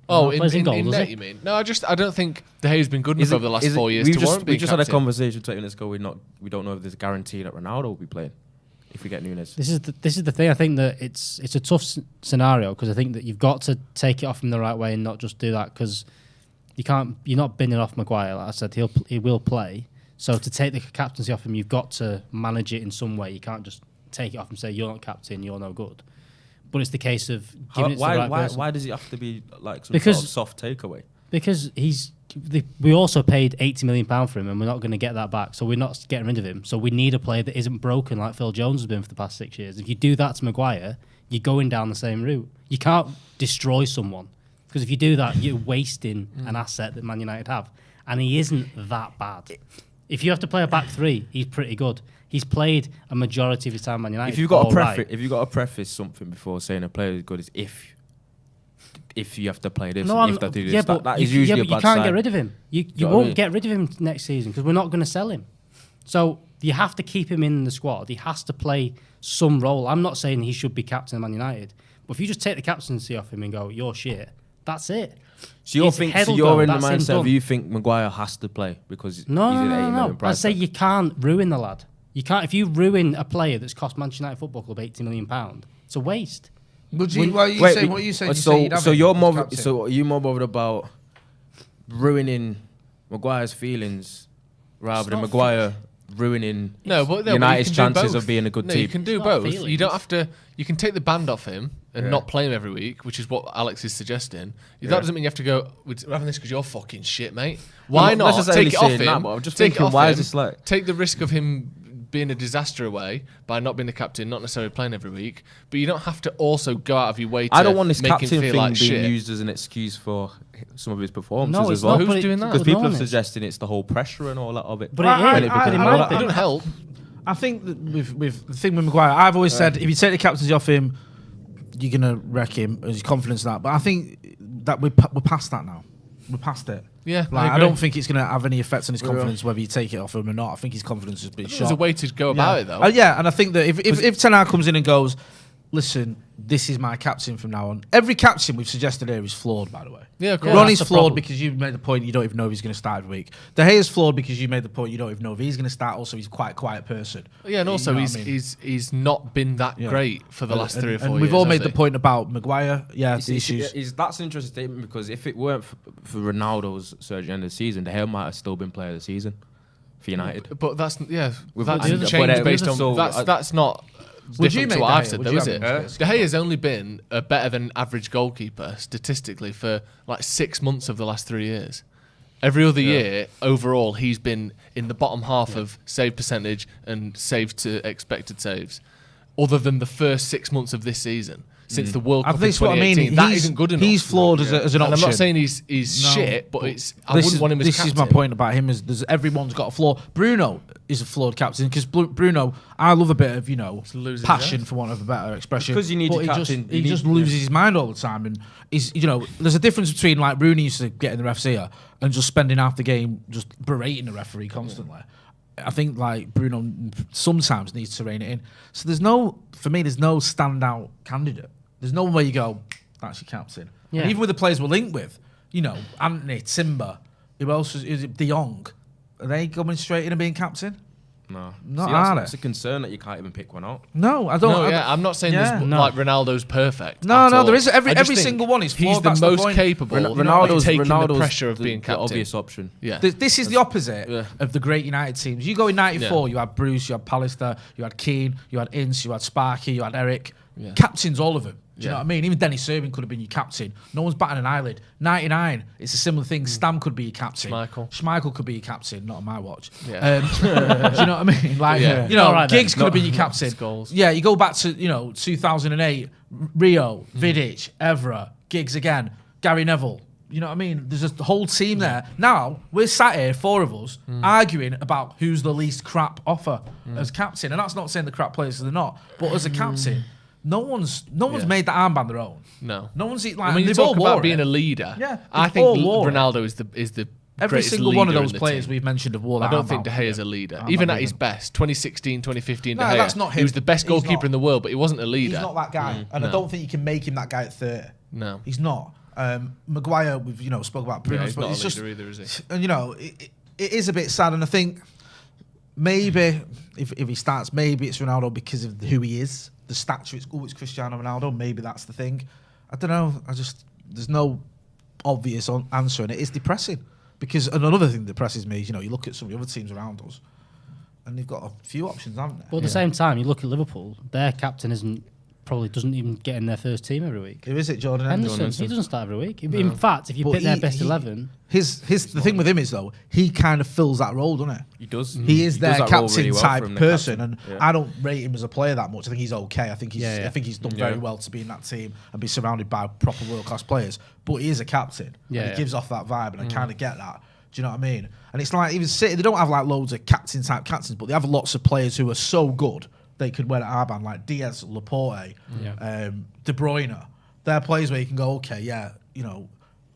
Oh, plays in goal, in does net, he? you mean? No, I don't think De Gea's been good enough over the last 4 years to warrant being We just had a captain. conversation 20 minutes ago. We don't know if there's a guarantee that Ronaldo will be playing if we get Nunes. This is the thing. I think that it's a tough scenario because I think that you've got to take it off him the right way and not just do that because you're not binning off Maguire. Like I said, he will play. So to take the captaincy off him, you've got to manage it in some way. You can't just take it off and say you're not captain, you're no good. But it's the case of giving it to the right person. Why does it have to be like some Because- sort of soft takeaway? Because we also paid £80 million for him and we're not going to get that back. So we're not getting rid of him. So we need a player that isn't broken like Phil Jones has been for the past 6 years. If you do that to Maguire, you're going down the same route. You can't destroy someone. Because if you do that, you're wasting an asset that Man United have. And he isn't that bad. If you have to play a back three, he's pretty good. He's played a majority of his time at Man United. If you've got to preface something before saying a player is good, is if you have to play this, and you have to do this, that is usually a bad you can't sign. get rid of him. You know what I won't mean? get rid of him next season because we're not going to sell him. So you have to keep him in the squad. He has to play some role. I'm not saying he should be captain of Man United, but if you just take the captaincy off him and go, you're shit, that's it. So you're in the mindset of you you think Maguire has to play because he's No. an 80 million I price say tag. you can't ruin the lad. You can't. If you ruin a player that's cost Manchester United Football Club £80 million, it's a waste. What are you saying? So you're more. So are you more bothered about ruining Maguire's feelings rather than Maguire ruining United's chances of being a good team? You can do not both. feelings. You don't have to. You can take the band off him and not play him every week, which is what Alex is suggesting. That doesn't mean you have to go. We're having this because you're fucking shit, mate. Why not necessarily take it off saying him? that, but I'm just take thinking, it off why him, is this like- take the risk of him being a disaster away by not being the captain, not necessarily playing every week. But you don't have to also go out of your way to I don't want this make him captain feel thing like being shit. used as an excuse for some of his performances No, as it's well. not. Who's doing that? Because people are Nunez. suggesting it's the whole pressure and all that of it. But it it becomes- might be. It doesn't help. I think that with the thing with Maguire, I've always said if you take the captaincy off him, you're gonna wreck him. His confidence in that. But I think that we're past that now. We're past it. Yeah, Like, I I don't agree. think it's going to have any effects on his confidence whether you take it off him or not. I think his confidence has been shot. There's a way to go about it, though. Yeah, and I think that if Ten Hag comes in and goes, listen, this is my captain from now on. Every captain we've suggested here is flawed, by the way. Yeah, of course. Ronnie's that's the flawed problem. because you made the point you don't even know if he's going to start every week. De Gea's flawed because you made the point you don't even know if he's going to start. Also, he's quite a quiet person. Yeah, and also You know what I mean? he's not been that Yeah. great for the last 3 or 4 years. And we've all made has the he? point about Maguire. Yeah, the issues. That's an interesting statement because if it weren't for Ronaldo's surgery end of the season, De Gea might have still been player of the season for United. But that's that's but changed the based other- on so that's not Would you different to make what De I've Gea? said, Would though, you is have it? him as De Gea has only been a better than average goalkeeper statistically for like 6 months of the last 3 years. Every other year, overall, he's been in the bottom half of save percentage and save to expected saves, other than the first 6 months of this season. Since the World I Cup think in that's what I mean. 2018, that isn't good enough. He's flawed as an And option. I'm not saying he's No, shit, but it's I This wouldn't is- want him as This captain. is my point about him. Is everyone's got a flaw. Bruno is a flawed captain because Bruno, I love a bit of losing passion his for want of a better expression. Because you need but your he captain, He just loses his mind all the time, and he's there's a difference between like Rooney used to get in the ref's ear and just spending half the game just berating the referee constantly. I think like Bruno sometimes needs to rein it in. So there's no standout candidate. There's no one where you go, that's your captain. Yeah. And even with the players we're linked with, Anthony, Timber, who else is it? De Jong. Are they going straight in and being captain? No. Not See, are it's a concern that you can't even pick one out. No, I don't. No, yeah, I'm not saying there's like Ronaldo's perfect. No, at all. there is I every just think single one is flawed. he's the That's most point. capable. Ronaldo's taking the Ronaldo's pressure of being the captain. obvious option. Yeah, This is the opposite of the great United teams. You go in '94, you had Bruce, you had Pallister, you had Keane, you had Ince, you had Sparky, you had Erik. Yeah. Captains, all of them. Do you know what I mean? Even Dennis Irving could have been your captain. No one's batting an eyelid. '99, it's a similar thing. Stam could be your captain. Schmeichel could be your captain, not on my watch. Yeah. Do you know what I mean? Like, you know, right Giggs then. could have been your captain. Scholes. Yeah, you go back to 2008, Rio, Vidic, Evra, Giggs again, Gary Neville. You know what I mean? There's a whole team there. Now, we're sat here, 4 of us, arguing about who's the least crap offer as captain. And that's not saying the crap players are not. But as a captain, no one's made that armband their own. No. No one's like, when you they've talk all about wore being it. a leader, Yeah, I they've think all wore it. Ronaldo is the Every greatest single one of leader those in the players team. we've mentioned have wore that I don't armband. think De Gea's a leader. I'm Even not at his even- best, 2016, 2015 No, De Gea, that's not he him. was the best He's goalkeeper not. in the world, but he wasn't a leader. He's not that guy. And I don't think you can make him that guy at 30. No. He's not. Maguire, we've spoke about Bruno. Yeah, he's but not a it's leader either, is he? And it is a bit sad. And I think maybe if he starts, maybe it's Ronaldo because of who he is, the stature. It's Cristiano Ronaldo. Maybe that's the thing. I don't know. There's no obvious answer, and it is depressing. Because another thing that depresses me is, you look at some of the other teams around us, and they've got a few options, haven't they? But at the same time, you look at Liverpool, their captain probably doesn't even get in their first team every week. Who is it, Jordan Henderson, he doesn't start every week. In fact, if you pick their best 11... The thing with him is, though, he kind of fills that role, doesn't he? He does. He is their does that role captain really well type for him, the person, captain. and I don't rate him as a player that much. I think he's okay. I think he's done very Yeah. well to be in that team and be surrounded by proper world class players. But he is a captain, and he gives off that vibe, and I kind of get that. Do you know what I mean? And it's like even City, they don't have like loads of captain type captains, but they have lots of players who are so good they could wear an armband, like Diaz, Laporte, De Bruyne. They're players where you can go, okay,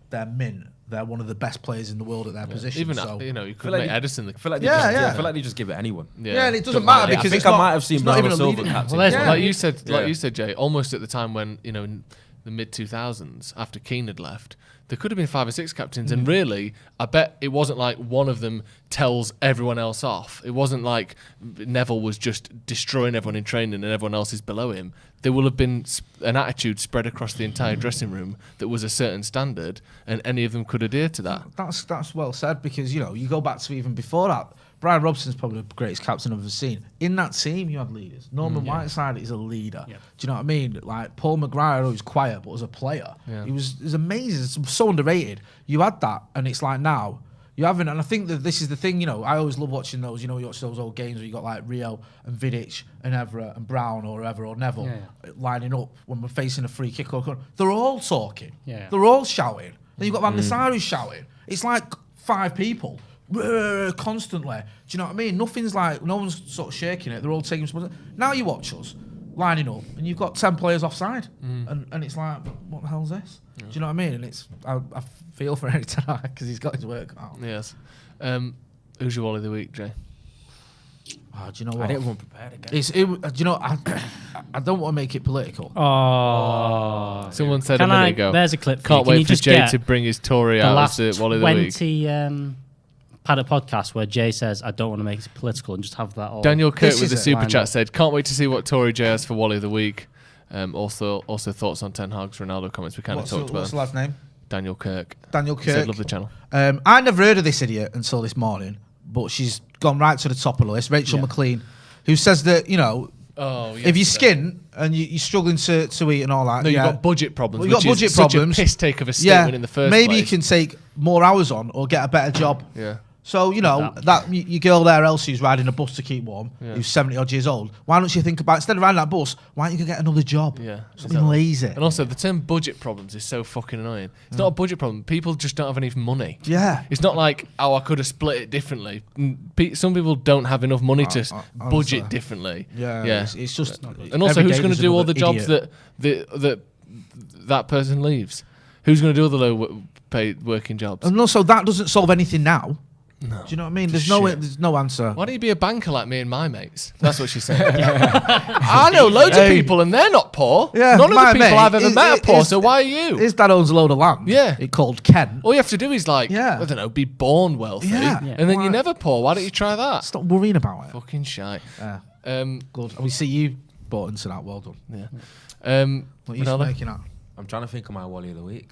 they're mint. They're one of the best players in the world at their position. Even so. you could make Edison. I feel like Yeah. I feel like they just give it anyone. Yeah, and it doesn't matter because I think I might have seen not even Bernardo a Silva leading. captain. Well, Like you said, Jay, almost at the time when in the mid 2000s, after Keane had left, there could have been 5 or 6 captains, and really, I bet it wasn't like one of them tells everyone else off. It wasn't like Neville was just destroying everyone in training and everyone else is below him. There will have been an attitude spread across the entire dressing room that was a certain standard, and any of them could adhere to that. That's well said, because you go back to even before that. Brian Robson's probably the greatest captain I've ever seen. In that team, you have leaders. Norman Whiteside is a leader. Yeah. Do you know what I mean? Like Paul Maguire, who's quiet, but as a player, he was amazing. It's so underrated. You had that, and it's like now you haven't. And I think that this is the thing. I always love watching those. You watch those old games where you got like Rio and Vidic and Evra and Brown or Neville lining up when we're facing a free kick or corner. They're all talking. Yeah. They're all shouting. Then you've got Van der Sar who's shouting. It's like 5 people. Constantly. Do you know what I mean? Nothing's like, no one's sort of shaking it. They're all taking responsibility. Now you watch us lining up and you've got 10 players offside, and it's like, what the hell's this? Do you know what I mean? And it's I feel for Erik because he's got his work out. Yes. Who's your Wally of the week, Jay? Oh, do you know what? I didn't want prepared again. Do you know? I don't want to make it political. Someone said a minute ago. There's a clip. Can't wait for Jay to bring his Tory out as the Wally of the week. 20 Paddock podcast where Jay says, I don't want to make it political, and just have that all. Daniel Kirk with the super lined chat up. said, can't wait to see what Tory Jay has for Wally of the week. Also thoughts on Ten Hag's Ronaldo comments. We kind of talked about. What's the lad's name? Daniel Kirk. Daniel Kirk. He said, love the channel. I never heard of this idiot until this morning, but she's gone right to the top of the list. Rachel McLean, who says that, if you're skint and you're struggling to eat and all that. No, you've got budget problems. Well, you've got budget such problems. a piss take of a statement in the first place. Maybe you can take more hours on or get a better job. Yeah. So, that your girl there, Elsie, who's riding a bus to keep warm, who's 70 odd years old, why don't you think about, instead of riding that bus, why don't you go get another job? Yeah. Stop being lazy. And also, the term budget problems is so fucking annoying. It's not a budget problem. People just don't have enough money. Yeah. It's not like, I could have split it differently. Some people don't have enough money to budget differently. Yeah. It's just... And also, who's going to do all the jobs that person leaves? Who's going to do all the low paid working jobs? And also, that doesn't solve anything now. Do you know what I mean? There's no answer. Why don't you be a banker like me and my mates? That's what she said. I know loads of people and they're not poor. Yeah, None of the people mate, I've ever met are poor, so why are you? His dad owns a load of land. Yeah. It called Kent. All you have to do is I Yeah. don't know, be born wealthy. Yeah. And then you're never poor. Why don't you try that? Stop worrying about it. Fucking shite. Yeah. Um, Good. And we see you bought into that. Well done. yeah. What are you Ronaldo? making at? I'm trying to think of my Wally of the week.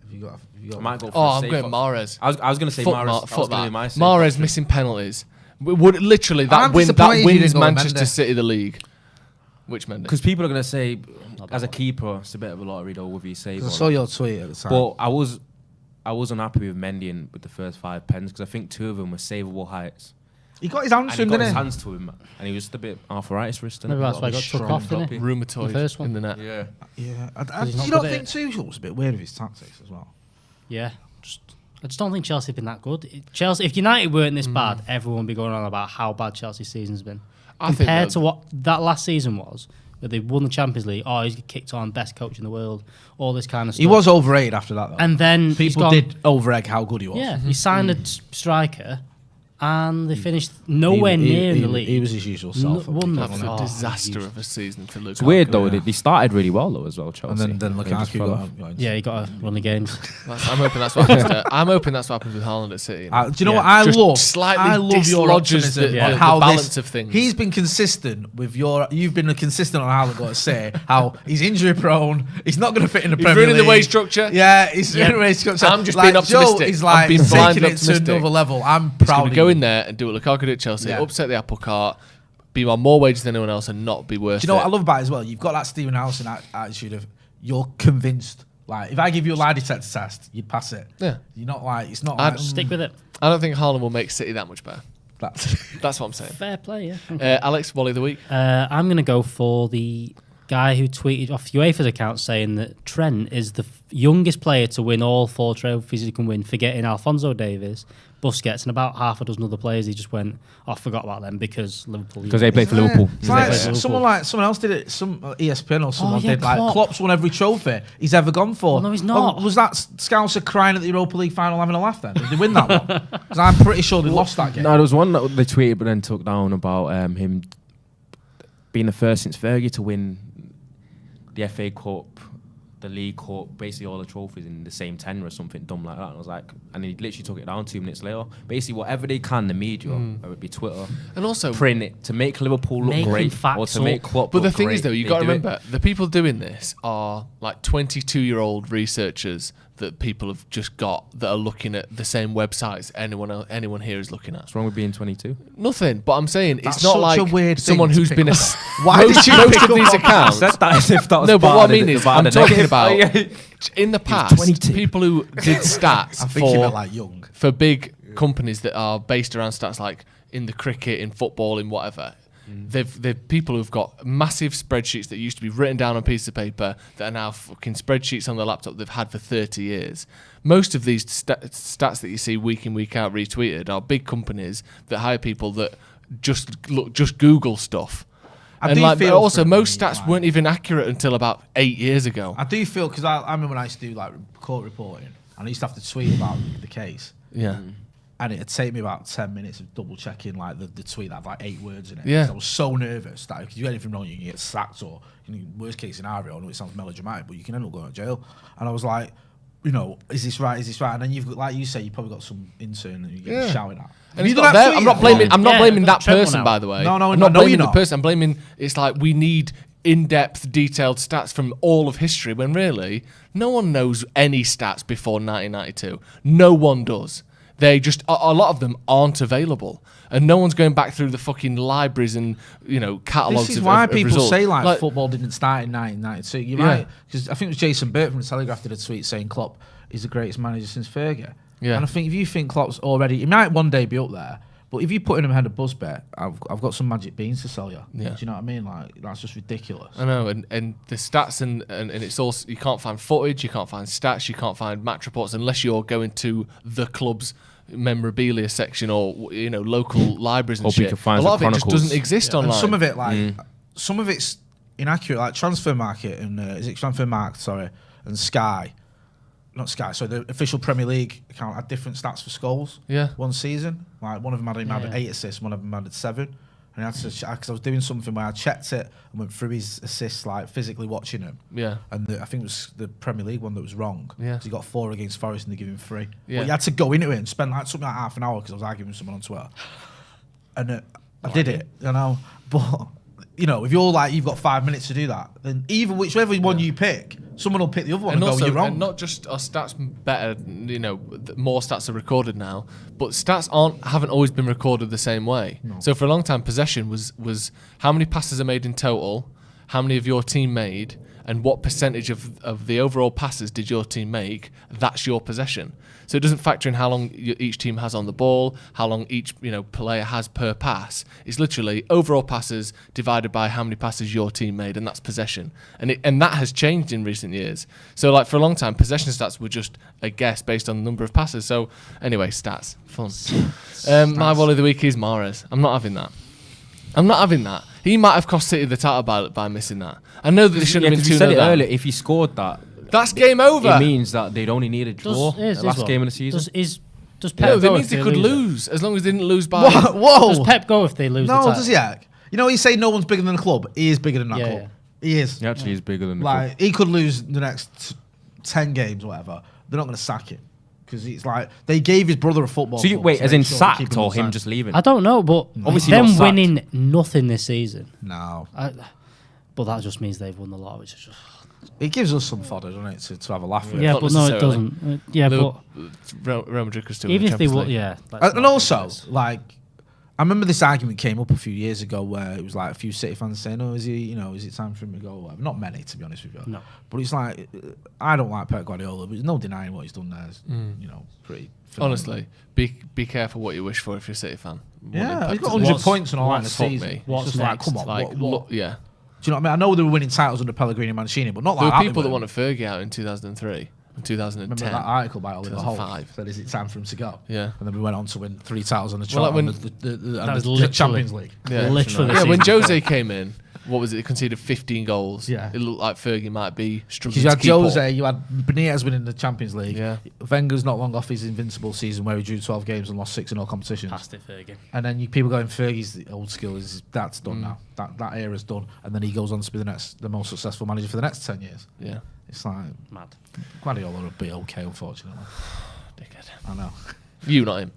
Have you got I might go for Oh, a I'm safe going one. Mahrez. I was going to say Mahrez. Fuck that. My safe Mahrez option. missing penalties. Would literally I'm that disappointed you wins didn't go with Manchester Mendy. City the league. Which Mendy? Because people are going to say, as a keeper, it's a bit of a lottery though with your save. I on. saw your tweet at the time. But I was unhappy with Mendy and with the first 5 pens because I think 2 of them were savable heights. he got his hands And to he him, got didn't his he? hands to him, and he was just a bit arthritis wrist. Maybe that's why I got took off, didn't it? Rheumatoid The first one. in the net. Yeah. Yeah. he's not You don't good at think Tuchel was a bit weird with his tactics as well? Yeah. I just don't think Chelsea have been that good. Chelsea, if United weren't this bad, everyone would be going on about how bad Chelsea's season's been. Compared to what that last season was, where they won the Champions League, he's kicked on, best coach in the world, all this kind of stuff. He was overrated after that, though. And then people did over-egg how good he was. Yeah, he signed a striker, and they finished nowhere near in the league. He was his usual self. Won That's nothing. a disaster of a season for Lukaku. It's weird though. They started really well though as well, Chelsea. And then They just Lukaku fell off. got Yeah, you got to run the games. I'm hoping that's what happens. I'm hoping that's what happens with Haaland at City. Do you know Yeah. what I Just love? slightly I love your dislodges optimism the- on the how balance this, of things. He's been consistent with your. You've been consistent on how to say how he's injury prone. He's not going to fit in the He's Premier ruining the League. wage structure. Yeah, he's ruining the wage structure. I'm just being optimistic. Joe is I'm like being taking blindly it to optimistic. another level. I'm He's proud going of to go you. in there and do what Lukaku did at Chelsea, Yeah. upset the apple cart, be on more wages than anyone else, and not be worth Do you know it. what I love about it as well? You've got that Stephen Howson attitude of you're convinced. Like if I give you a lie detector test, you'd pass it. Yeah. You're not like it's not. I'd Like, Stick with it. I don't think Haaland will make City that much better. that's That's what I'm saying. Fair play, yeah. Alex, Wally of the week. I'm going to go for the guy who tweeted off UEFA's account saying that Trent is the youngest player to win all 4 trophies he can win, forgetting Alphonso Davies, Busquets, and about half a dozen other players. He just went, forgot about them because Liverpool. Because they play for Liverpool. It's like Yeah. someone else did it. Some ESPN or someone yeah, did. Like Klopp. Klopp's won every trophy he's ever gone for. Oh, no, he's not. Was that Scouser crying at the Europa League final having a laugh then? Did they win that one? Because I'm pretty sure they lost that game. No, there was one that they tweeted but then took down about him being the first since Fergie to win the FA Cup, the League Cup, basically all the trophies in the same tenure or something dumb like that. And I was like, and he literally took it down 2 minutes later. Basically, whatever they can, the media, whether it be Twitter, And also, print it to make Liverpool look Making great facts or to up. make Klopp but the look thing great. is, though, you They got to do it. remember the people doing this are like 22-year-old researchers that people have just got that are looking at the same websites anyone here is looking at. What's wrong with being 22? Nothing, but I'm saying That's it's not such like a weird thing someone to who's pick been a. up Why did you most pick of up these on accounts? said that as if that was No, but bad what I and mean is, bad I'm and talking negative. about in the past, 22. people who did stats I think you meant for like young. for big companies that are based around stats like in the cricket, in football, in whatever. They've people who've got massive spreadsheets that used to be written down on a piece of paper that are now fucking spreadsheets on their laptop they've had for 30 years. Most of these stats that you see week in, week out retweeted are big companies that hire people that just Google stuff. I And do like, feel also, for it, most like- stats weren't even accurate until about 8 years ago. I do feel because I remember when I used to do like court reporting and I used to have to tweet about the case. Yeah. And it'd take me about 10 minutes of double checking like the tweet that had like 8 words in it. Yeah. 'Cause I was so nervous that if you do anything wrong, you can get sacked or, worst case scenario, I know it sounds melodramatic, but you can end up going to jail. And I was like, is this right? Is this right? And then you've got, like you say, you probably got some intern that you get shouting at. And it's not there. I'm not blaming. I'm not Yeah, blaming but that Trent won person, out. by the way. No, I'm not no, blaming you're the not. person. I'm blaming. It's like we need in-depth, detailed stats from all of history. When really, no one knows any stats before 1992. No one does. They just a lot of them aren't available, and no one's going back through the fucking libraries and catalogs. This is why of people results. say like football didn't start in 1992. You're Yeah. right, because I think it was Jason Burt from the Telegraph did a tweet saying Klopp is the greatest manager since Fergie. Yeah. And I think if you think Klopp's already, he might one day be up there. But if you put him ahead of Buzzbet, I've got some magic beans to sell you. Yeah. Do you know what I mean? Like that's just ridiculous. I know, and the stats and it's also you can't find footage, you can't find stats, you can't find match reports unless you're going to the club's memorabilia section or local libraries and Hope you shit. can find A lot of some it just chronicles. doesn't exist online. And some of it, some of it's inaccurate. Like Transfer Market and and Sky. not Sky, so the official Premier League account had different stats for Scholes. Yeah. One season, like one of them had 8 assists, one of them had 7. And I had to because I was doing something where I checked it and went through his assists, like physically watching him. Yeah. And I think it was the Premier League one that was wrong. Yeah. So he got 4 against Forest and they give him 3. Yeah. But you had to go into it and spend like something like half an hour because I was arguing with someone on Twitter. And I did it, you know. But you know, if you're like you've got 5 minutes to do that, then whichever one you pick, someone will pick the other one and also, go, you're wrong. And not just are stats better, you know, more stats are recorded now, but stats haven't always been recorded the same way. No. So for a long time, possession was how many passes are made in total, how many of your team made, and what percentage of the overall passes did your team make. That's your possession. So it doesn't factor in how long each team has on the ball, how long each player has per pass. It's literally overall passes divided by how many passes your team made, and that's possession. And that has changed in recent years. So like for a long time, possession stats were just a guess based on the number of passes. So anyway, stats, fun. My Wally of the week is Mahrez. I'm not having that. He might have cost City the title by missing that. I know that they shouldn't have been 2-0 said it down. earlier. If he scored that, That's game over. it means that they'd only need a draw the last game of the season. Does Pep No, go that if means they could lose as long as they didn't lose by. What? Whoa! Does Pep go if they lose the No, title? does he? You know, you say no one's bigger than the club. He is bigger than that Yeah, club. yeah. He is. He actually is bigger than the club. Like he could lose the next 10 games, or whatever. They're not going to sack him because it's like they gave his brother a football. So you club wait, to as make in sure they sacked keep or on him side. just leaving? I don't know, but Obviously them not sacked. winning nothing this season. No, But that just means they've won the lot, which is just. it gives us some fodder, doesn't it, to have a laugh with. Yeah, Not but no, it necessarily. doesn't. Yeah, but Real Madrid could still even win if they Champions would, League. yeah. And also, like, I remember this argument came up a few years ago where it was like a few City fans saying, "Oh, is it time for him to go?" Or whatever. Not many, to be honest with you. No. But it's like I don't like Pep Guardiola, but there's no denying what he's done there. Is, pretty. Phenomenal. Honestly, be careful what you wish for if you're a City fan. Yeah, he's got Wanting 100 Pep to- points and all that in the fuck season. me. It's What's just like, next? come on, Like, what? yeah. Do you know what I mean? I know they were winning titles under Pellegrini and Mancini, but not There like were that. people they that were. wanted Fergie out in 2003 and 2010. Remember that article by Oliver Holt 2005. said, "Is it time for him to go?" Yeah. And then we went on to win 3 titles on the Well, trot like and when- That was the literally- Champions League. Yeah. Literally. Yeah, when season. Jose came in, what was it? He conceded 15 goals. Yeah. It looked like Fergie might be struggling Because you to had keep up. Jose, you had Benitez winning the Champions League. Yeah. Wenger's not long off his invincible season where he drew 12 games and lost 6 in all competitions. Past it, Fergie. And then people going, Fergie's the old skill, that's done now. That era's done. And then he goes on to be the most successful manager for the next 10 years. Yeah. It's like, Mad. Guardiola would be okay, unfortunately. Dickhead. I know. You, not him.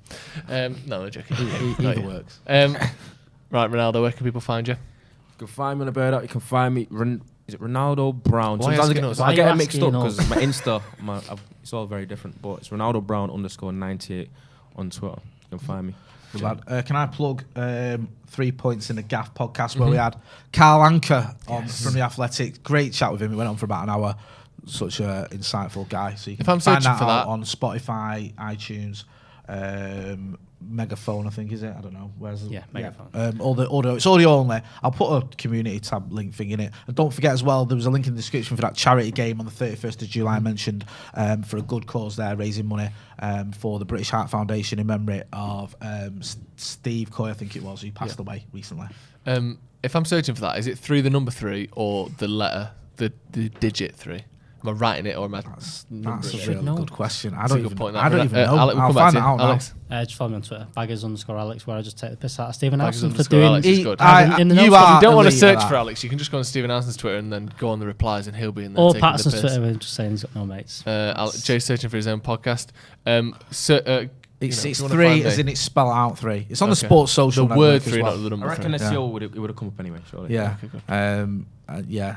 No, I'm joking. Not Either you. works. Right, Ronaldo, where can people find you? You can find me on the bird out. You can find me. Is it Ronaldo Brown? Why Sometimes asking us? I Why get you it mixed up asking because us? my Insta, it's all very different. But it's Ronaldo Brown _98 on Twitter. You can find me. Good lad. Can I plug 3 Points in the Gaff podcast where we had Carl Anker on from The Athletic. Great chat with him. It went on for about an hour. Such an insightful guy. So you can If I'm find searching that for out that- on Spotify, iTunes, Megaphone, I think, is it? I don't know. Where's Yeah, Megaphone. All the audio. It's audio only. I'll put a community tab link thing in it. And don't forget as well, there was a link in the description for that charity game on the 31st of July I mentioned for a good cause there, raising money for the British Heart Foundation in memory of Steve Coy, I think it was, who passed away recently. If I'm searching for that, is it 3 the number 3 or the letter, the digit 3? Am I writing it or am I That's numbering a it? really know. good question. I That's a don't good even, point, I that. don't even know. Alex, we'll I'll come back find to it you. out now. Alex. Just follow me on Twitter, baggers_Alex, where I just take the piss out of Stephen Baggers Alston for underscore doing. Alex is good. In the you notes, are You don't want to elite at search that. for Alex. You can just go on Stephen Alston's Twitter and then go on the replies, and he'll be in there. Or taking the Patterson's piss. Twitter, and just saying he's got no mates. Jay's searching for his own podcast. It's 3, as in it's spelled out 3. It's on the Okay. Sports Social the word network as 3, well. not the number I reckon 3. SEO would have come up anyway. Surely. Yeah. Okay, good. Yeah.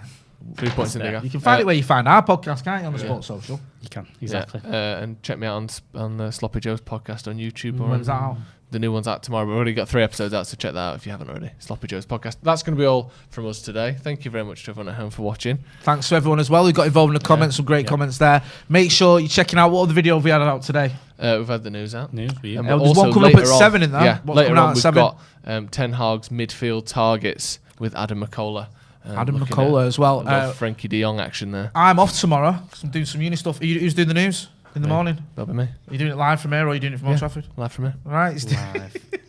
3 points in the gap. You can find it where you find our podcast, can't you, on the Sports Social? You can, exactly. Yeah. And check me out on the Sloppy Joe's podcast on YouTube. Or When's that out? The new one's out tomorrow. We've already got 3 episodes out, so check that out if you haven't already. Sloppy Joe's podcast. That's going to be all from us today. Thank you very much to everyone at home for watching. Thanks to everyone as well who got involved in the comments. Some great comments there. Make sure you're checking out what other video we had out today. We've had the news out. News for you. And There's also one coming up at later on- 7 in there. Yeah, What's later coming out on at we've 7? got Ten Hag's midfield targets with Adam McCullough. Adam looking McCullough at as well. a bit of Frankie de Jong action there. I'm off tomorrow 'cause I'm doing some uni stuff. Who's doing the news? in the morning? That'll be me. Are you doing it live from here or are you doing it from Old Trafford? Live from me. All right. It's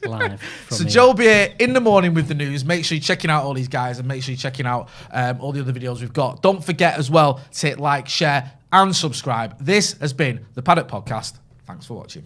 Live. So Joe will be here in the morning with the news. Make sure you're checking out all these guys and make sure you're checking out all the other videos we've got. Don't forget as well to hit like, share and subscribe. This has been the Paddock Podcast. Thanks for watching.